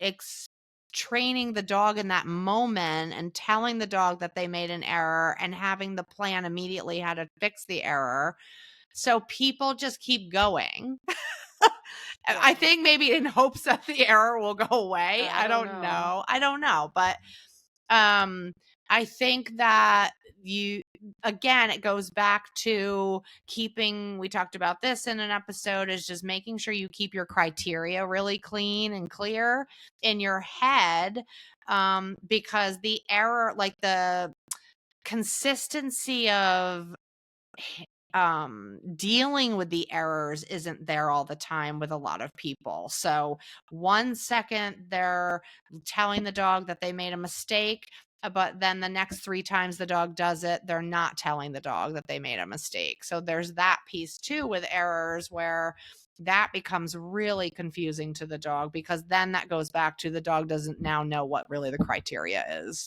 ex- training the dog in that moment and telling the dog that they made an error and having the plan immediately how to fix the error. So people just keep going. I Yeah. think maybe in hopes that the error will go away. I I don't don't know. know. I don't know, but um I think that you again it goes back to keeping we talked about this in an episode is just making sure you keep your criteria really clean and clear in your head because the error like the consistency of dealing with the errors isn't there all the time with a lot of people. So 1 second they're telling the dog that they made a mistake, but then the next 3 times the dog does it, they're not telling the dog that they made a mistake. So there's that piece too with errors where that becomes really confusing to the dog because then that goes back to the dog doesn't now know what really the criteria is.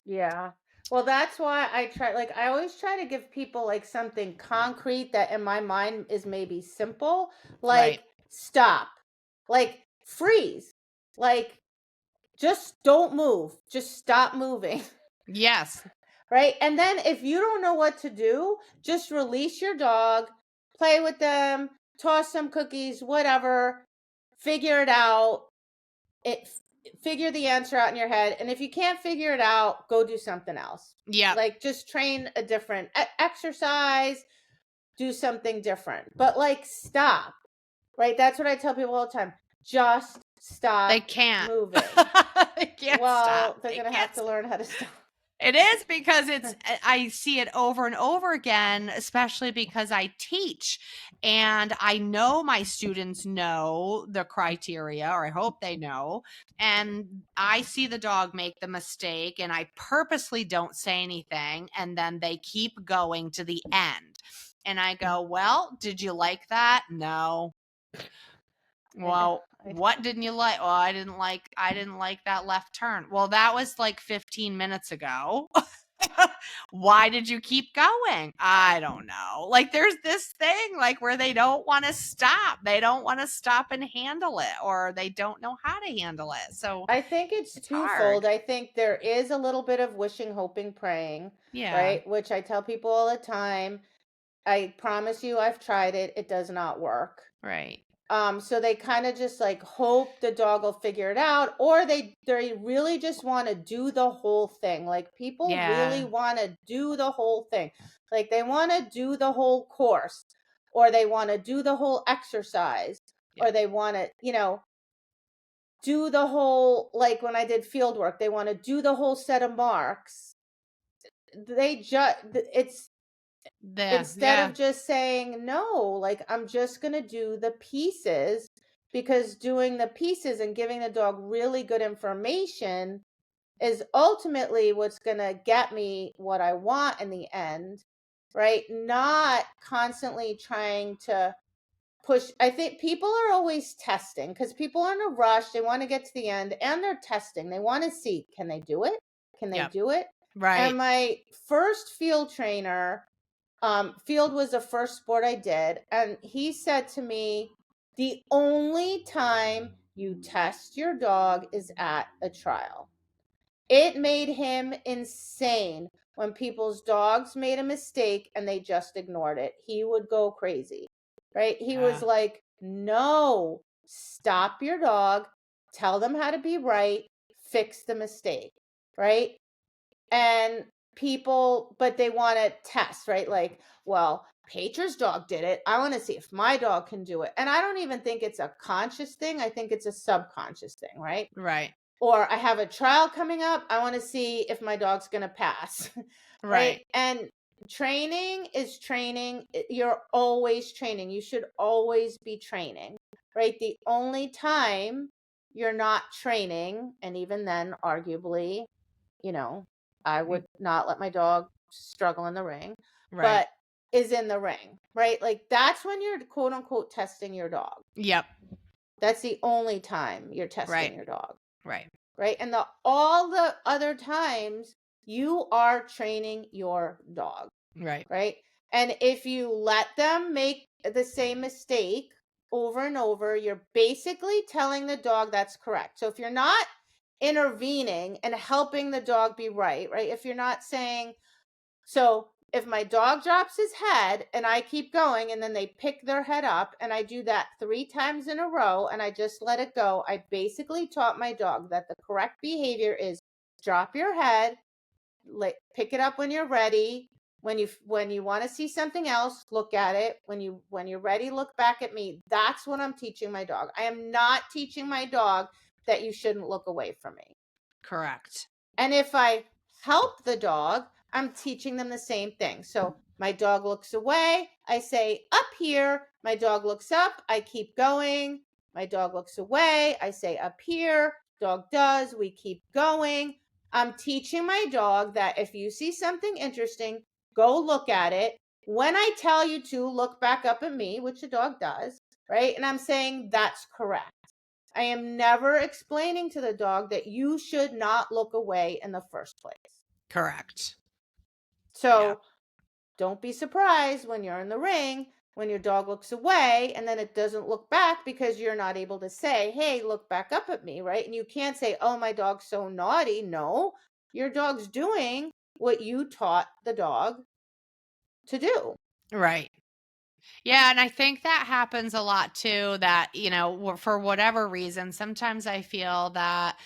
Yeah. Well, that's why I always try to give people like something concrete that in my mind is maybe simple, Right. like stop, like freeze, like just don't move, just stop moving. Yes. Right? And then if you don't know what to do, just release your dog, play with them, toss some cookies, whatever, figure it out. It figure the answer out in your head, and if you can't figure it out, go do something else. Yep. Like just train a different exercise, do something different. But like stop. Right? That's what I tell people all the time. Just They stop can't. moving. They can't stop. Well, they're They going to can't have to learn how to stop. It is because I see it over and over again, especially because I teach and I know my students know the criteria, or I hope they know. And I see the dog make the mistake and I purposely don't say anything. And then they keep going to the end. And I go, well, did you like that? No. I know. Well, what didn't you like? Well, I didn't like that left turn. Well, that was like 15 minutes ago. Why did you keep going? I don't know. Like there's this thing like where they don't want to stop. They don't want to stop and handle it, or they don't know how to handle it. So I think it's it's twofold. hard. I think there is a little bit of wishing, hoping, praying, Yeah. right? Which I tell people all the time. I promise you, I've tried it. It does not work. Right. So they kind of just like hope the dog will figure it out, or they really just want to do the whole thing. Like people really Yeah. want to do the whole thing. Like they want to do the whole course, or they want to do the whole exercise, Yeah. or they want to, do the whole, like when I did field work, they want to do the whole set of marks. They just it's Yeah. instead Yeah. of just saying no, like I'm just going to do the pieces, because doing the pieces and giving the dog really good information is ultimately what's going to get me what I want in the end, right? Not constantly trying to push. I think people are always testing because people are in a rush. They want to get to the end and they're testing. They want to see, can they do it? Can they Yep. do it? Right. And my first field trainer, field was the first sport I did, and he said to me, the only time you test your dog is at a trial. It made him insane when people's dogs made a mistake and they just ignored it. He would go crazy, right? He was Yeah. like, no, stop your dog, tell them how to be right, fix the mistake, right? And people, but they want to test, right? Like, well, Petra's dog did it. I want to see if my dog can do it. And I don't even think it's a conscious thing. I think it's a subconscious thing, right? Right. Or I have a trial coming up. I want to see if my dog's going to pass, right? Right. And training is training. You're always training. You should always be training, right? The only time you're not training, and even then, arguably, you know, I would not let my dog struggle in the ring, Right. but is in the ring, right? Like that's when you're quote unquote testing your dog. Yep. That's the only time you're testing Right. your dog, Right. right? And all the other times you are training your dog, Right. right? And if you let them make the same mistake over and over, you're basically telling the dog that's correct. So if you're not intervening and helping the dog be right, right? If you're not saying, so if my dog drops his head and I keep going and then they pick their head up and I do that 3 times in a row and I just let it go, I basically taught my dog that the correct behavior is drop your head, pick it up when you're ready. When you want to see something else, look at it. When you're ready, look back at me. That's what I'm teaching my dog. I am not teaching my dog that you shouldn't look away from me. Correct. And if I help the dog, I'm teaching them the same thing. So my dog looks away, I say up here. My dog looks up, I keep going. My dog looks away, I say up here. Dog does, we keep going. I'm teaching my dog that if you see something interesting, go look at it. When I tell you to, look back up at me, which the dog does, right? And I'm saying that's correct. I am never explaining to the dog that you should not look away in the first place. Correct. Yeah. So don't be surprised when you're in the ring, when your dog looks away and then it doesn't look back because you're not able to say, hey, look back up at me, right? And you can't say, oh, my dog's so naughty. No, your dog's doing what you taught the dog to do. Right. Yeah, and I think that happens a lot too, that, for whatever reason, sometimes I feel that,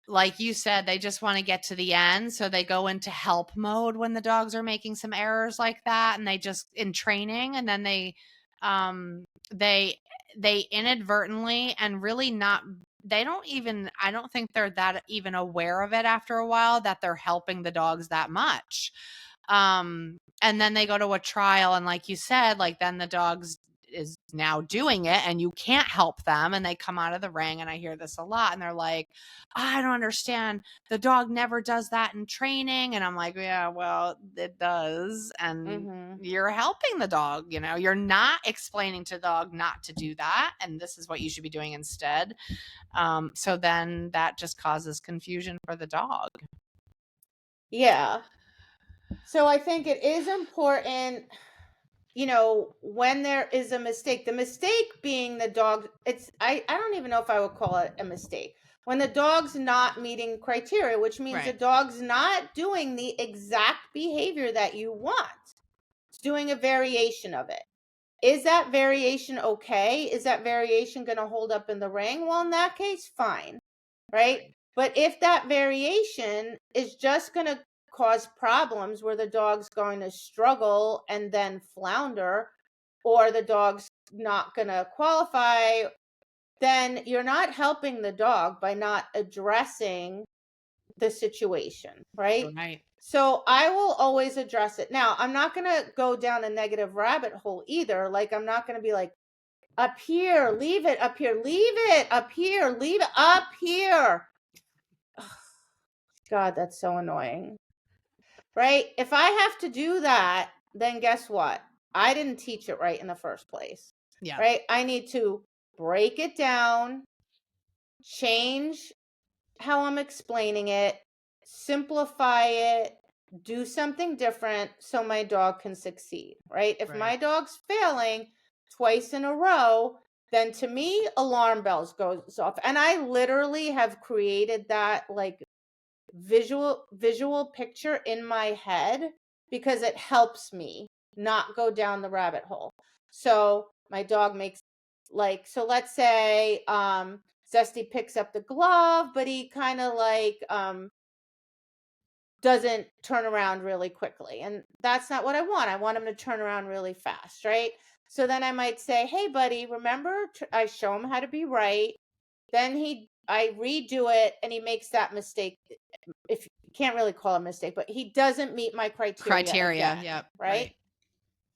like you said, they just want to get to the end. So they go into help mode when the dogs are making some errors like that. And they just in training, and then um, they, they inadvertently and really not, they don't even, I don't think they're that even aware of it after a while that they're helping the dogs that much. And then they go to a trial, and like you said, like then the dogs is now doing it and you can't help them, and they come out of the ring, and I hear this a lot, and they're like, I don't understand, the dog never does that in training. And I'm like, yeah, well, it does, and Mm-hmm. you're helping the dog, you're not explaining to the dog not to do that, and this is what you should be doing instead. So then that just causes confusion for the dog. Yeah. So I think it is important, when there is a mistake, the mistake being the dog, I don't even know if I would call it a mistake. When the dog's not meeting criteria, which means the Right. dog's not doing the exact behavior that you want. It's doing a variation of it. Is that variation okay? Is that variation going to hold up in the ring? Well, in that case, fine, right? Right. But if that variation is just going to cause problems where the dog's going to struggle and then flounder, or the dog's not going to qualify, then you're not helping the dog by not addressing the situation, right? Right. So I will always address it. Now, I'm not going to go down a negative rabbit hole either. Like, I'm not going to be like, up here, leave it, up here, leave it, up here, leave it, up here. God, that's so annoying. Right? If I have to do that, then guess what? I didn't teach it right in the first place. Yeah. Right? I need to break it down, change how I'm explaining it, simplify it, do something different so my dog can succeed, right? If my Right. dog's failing twice in a row, then to me alarm bells goes off. And I literally have created that like visual picture in my head because it helps me not go down the rabbit hole. So my dog makes so let's say Zesty picks up the glove, but he kind of doesn't turn around really quickly. And that's not what I want. I want him to turn around really fast, right? So then I might say, "Hey buddy, remember I show him how to be right." Then I redo it and he makes that mistake. If you can't really call it a mistake, but he doesn't meet my criteria Criteria. again, Yep. right? Right.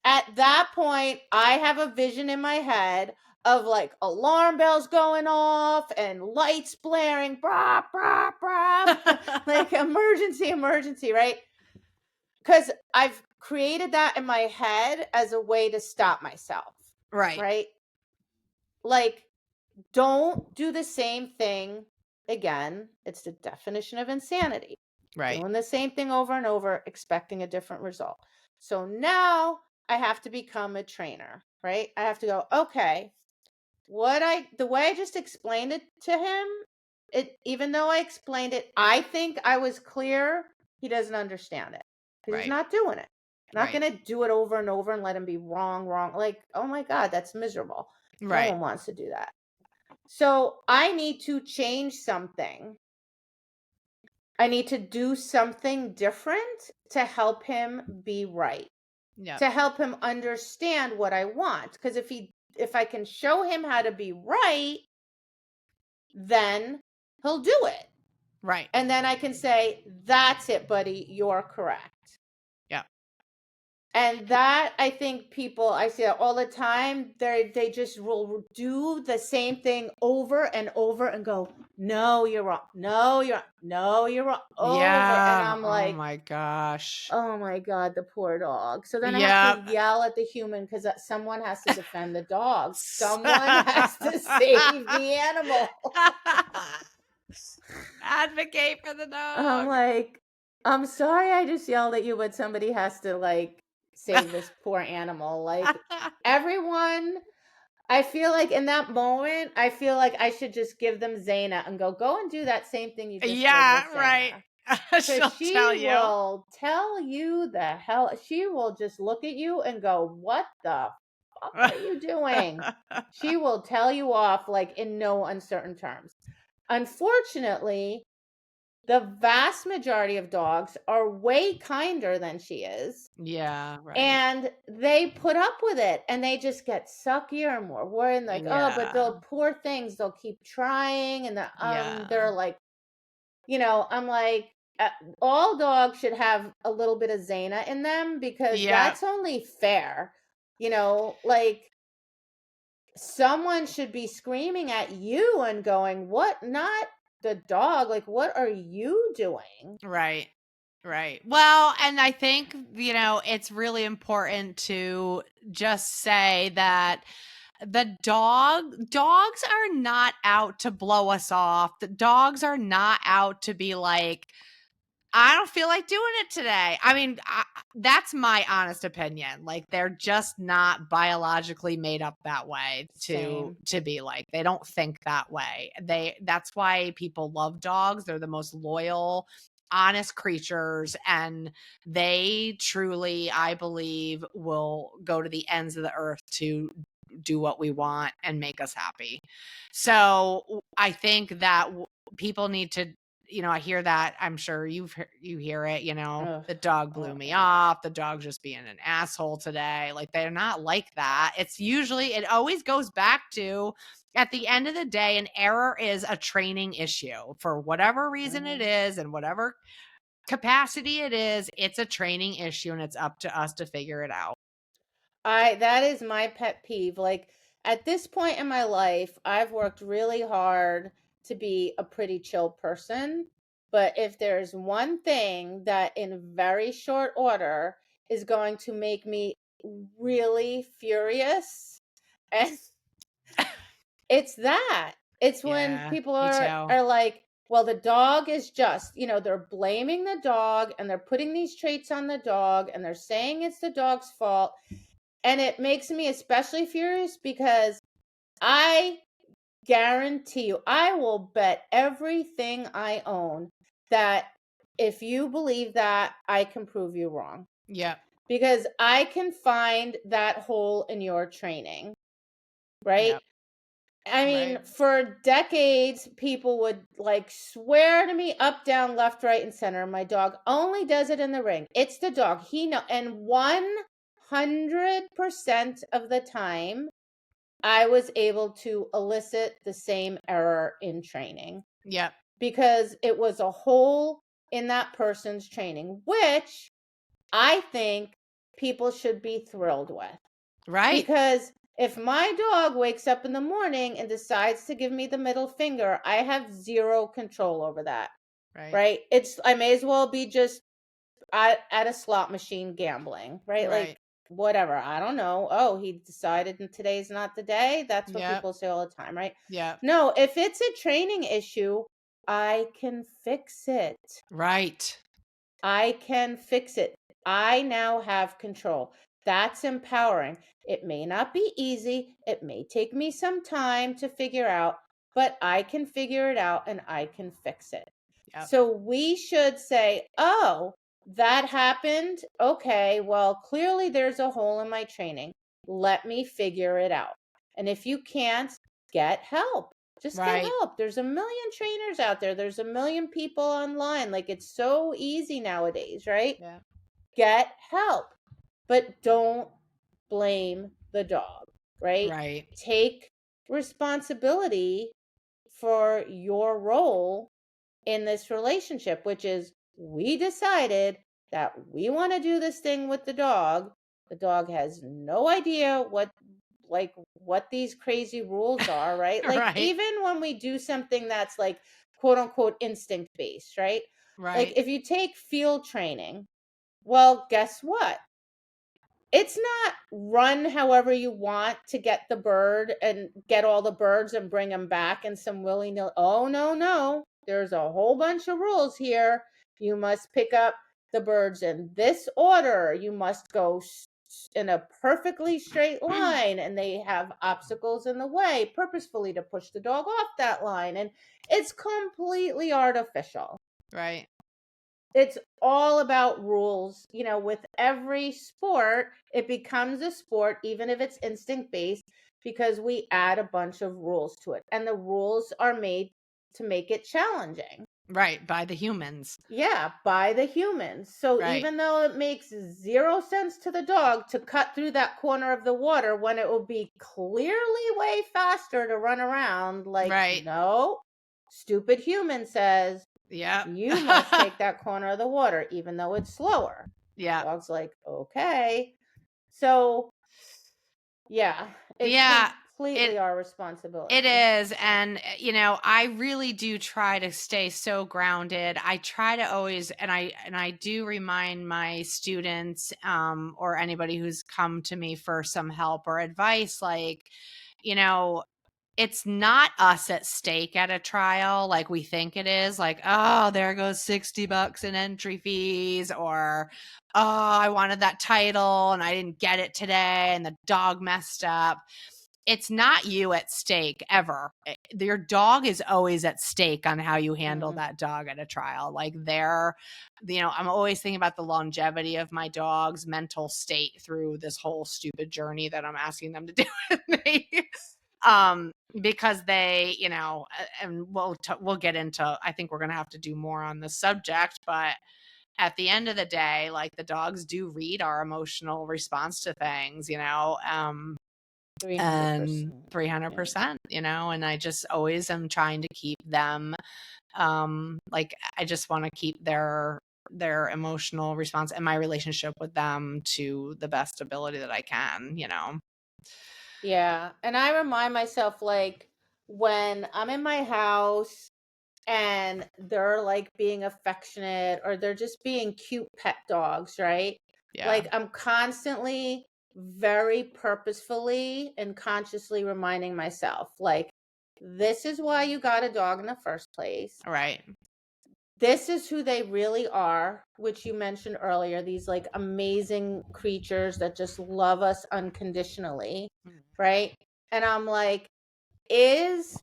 At that point, I have a vision in my head of like alarm bells going off and lights blaring, brah, brah, brah, like emergency, emergency, right? Because I've created that in my head as a way to stop myself, Right. right? Like, don't do the same thing again. It's the definition of insanity. Right. Doing the same thing over and over, expecting a different result. So now I have to become a trainer, right? I have to go, okay, the way I just explained it to him, even though I explained it, I think I was clear, he doesn't understand it because he's Right. not doing it. I'm not Right. going to do it over and over and let him be wrong, wrong. Like, oh my God, that's miserable. No Right. one wants to do that. So I need to change something. I need to do something different to help him be right, Yep. to help him understand what I want. Because if I can show him how to be right, then he'll do it. Right. And then I can say, that's it, buddy, you're correct. Yep. And that I think I see that all the time. They just will do the same thing over and over and go, no, you're wrong. No, you're wrong. No, you're wrong. Over. And Yeah. I'm Oh like, my gosh. oh my God, the poor dog. So then I have to Yep. yell at the human because someone has to defend the dog. Someone has to save the animal. Advocate for the I'm dog. like, I'm sorry I just yelled at you, but somebody has to save this poor animal. Like everyone, I feel like in that moment, I feel like I should just give them Zaina and go and do that same thing you just did with Yeah, right. Zaina. Because She'll she tell you. will tell you the hell, she will just look at you and go, what the fuck are you doing? She will tell you off like in no uncertain terms. Unfortunately, the vast majority of dogs are way kinder than she is. Yeah, right. And they put up with it and they just get suckier and more worried. Like, oh, but Yeah. they'll poor things, they'll keep trying. And Yeah. they're like, I'm like, all dogs should have a little bit of Zana in them because Yeah. that's only fair. Like someone should be screaming at you and going, what? Not the dog. Like, what are you doing? Right. Right. Well, and I think, it's really important to just say that dogs are not out to blow us off. The dogs are not out to be like I don't feel like doing it today. I mean, that's my honest opinion. Like they're just not biologically made up that way Same. to be like. They don't think that way. That's why people love dogs. They're the most loyal, honest creatures, and they truly, I believe, will go to the ends of the earth to do what we want and make us happy. So I think that people need to, I hear that. I'm sure you hear it, Ugh. the dog blew Oh, me yeah. off. The dog's just being an asshole today. Like they're not like that. It always goes back to, at the end of the day, an error is a training issue for whatever reason it Mhm. is and whatever capacity it is. It's a training issue and it's up to us to figure it out. That is my pet peeve. Like at this point in my life, I've worked really hard to be a pretty chill person. But if there's one thing that in very short order is going to make me really furious, and it's that. It's when Yeah, people me are too. are like, well, the dog is just, they're blaming the dog and they're putting these traits on the dog and they're saying it's the dog's fault. And it makes me especially furious because I guarantee you, I will bet everything I own that if you believe that, I can prove you wrong. Yep. Because I can find that hole in your training, right? Yep. I mean, Right. for decades, people would like swear to me up, down, left, right, and center. My dog only does it in the ring. It's the dog. He know, and 100% of the time, I was able to elicit the same error in training Yep. because it was a hole in that person's training, which I think people should be thrilled with. Right. Because if my dog wakes up in the morning and decides to give me the middle finger, I have zero control over that. Right. Right? I may as well be just at a slot machine gambling, right? Like Right. whatever. I don't know. Oh, he decided and today's not the day. That's what Yep. people say all the time, right? Yep. No, if it's a training issue, I can fix it. Right. I can fix it. I now have control. That's empowering. It may not be easy. It may take me some time to figure out, but I can figure it out and I can fix it. Yep. So we should say, oh, that happened. Okay, well, clearly there's a hole in my training. Let me figure it out. And if you can't, get help. Just get Right. help. There's a million trainers out there. There's a million people online. Like it's so easy nowadays, right? Yeah. Get help. But don't blame the dog, right? Right. Take responsibility for your role in this relationship, which is we decided that we want to do this thing with the dog. The dog has no idea what these crazy rules are, right? Like Right. even when we do something that's like quote unquote instinct based, right? Like Right. if you take field training, well, guess what? It's not run however you want to get the bird and get all the birds and bring them back in some willy-nilly. Oh, no, no. There's a whole bunch of rules here. You must pick up the birds in this order. You must go in a perfectly straight line, and they have obstacles in the way purposefully to push the dog off that line. And it's completely artificial. Right. It's all about rules. With every sport, it becomes a sport, even if it's instinct based, because we add a bunch of rules to it. And the rules are made to make it challenging. Right. By the humans. Yeah, by the humans. So Right. even though it makes zero sense to the dog to cut through that corner of the water when it will be clearly way faster to run around, like, Right. no, stupid human says, Yep. you must take that corner of the water, even though it's slower. Yeah. Dog's like, okay. So, yeah, it's Yeah. completely It our It responsibility. is. And, I really do try to stay so grounded. I try to always, and I do remind my students, or anybody who's come to me for some help or advice, like, you know, it's not us at stake at a trial like we think it is. Like, oh, there goes $60 in entry fees, or oh, I wanted that title and I didn't get it today and the dog messed up. It's not you at stake ever. Your dog is always at stake on how you handle that dog at a trial. Like I'm always thinking about the longevity of my dog's mental state through this whole stupid journey that I'm asking them to do with me. Because they, and we'll get into, I think we're going to have to do more on this subject, but at the end of the day, like, the dogs do read our emotional response to things, 300%. and 300%, and I just always am trying to keep them, like, I just want to keep their emotional response and my relationship with them to the best ability that I can. Yeah. And I remind myself, like, when I'm in my house and they're like being affectionate or they're just being cute pet dogs, right? Yeah. Like, I'm constantly very purposefully and consciously reminding myself, like, this is why you got a dog in the first place. Right. This is who they really are, which you mentioned earlier, these like amazing creatures that just love us unconditionally, right? And I'm like, is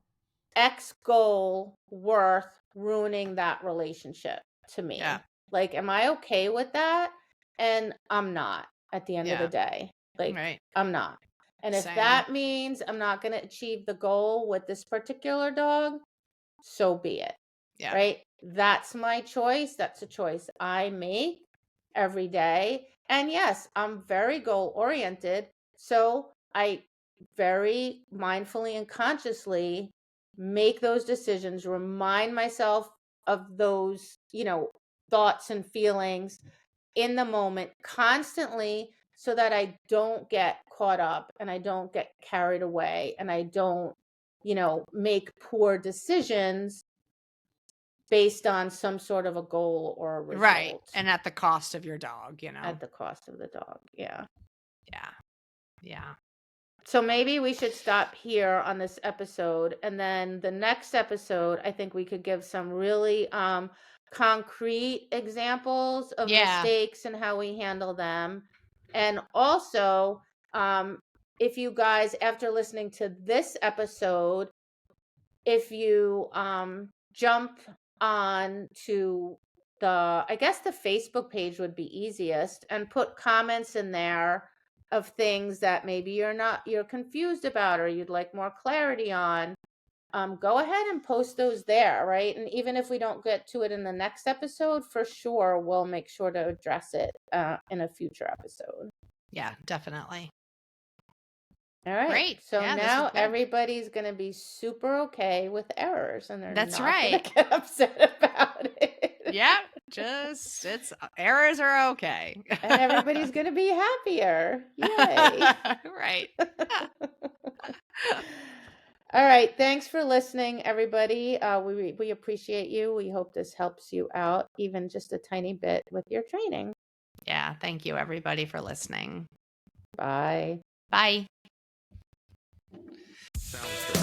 X goal worth ruining that relationship to me? Yeah. Like, am I okay with that? And I'm not at the end of the day. Like, Right. I'm not. And if Same. that means I'm not going to achieve the goal with this particular dog, so be it. Yeah. Right? That's my choice. That's a choice I make every day. And yes, I'm very goal oriented. So I very mindfully and consciously make those decisions, remind myself of those, thoughts and feelings in the moment constantly, so that I don't get caught up and I don't get carried away and I don't, make poor decisions based on some sort of a goal or a result. Right. And at the cost of your dog, At the cost of the dog. Yeah. Yeah. Yeah. So maybe we should stop here on this episode, and then the next episode, I think we could give some really concrete examples of mistakes and how we handle them. And also, if you guys, after listening to this episode, if you jump on to I guess the Facebook page would be easiest, and put comments in there of things that maybe you're confused about or you'd like more clarity on. Go ahead and post those there, right? And even if we don't get to it in the next episode, for sure we'll make sure to address it in a future episode. Yeah, definitely. All right. Great. So Yeah, now everybody's going to be super okay with errors, and they're That's not right. going to get upset about it. Yeah, errors are okay. And everybody's going to be happier. Yay. Right. All right. Thanks for listening, everybody. We appreciate you. We hope this helps you out even just a tiny bit with your training. Yeah. Thank you, everybody, for listening. Bye. Bye. Sounds good.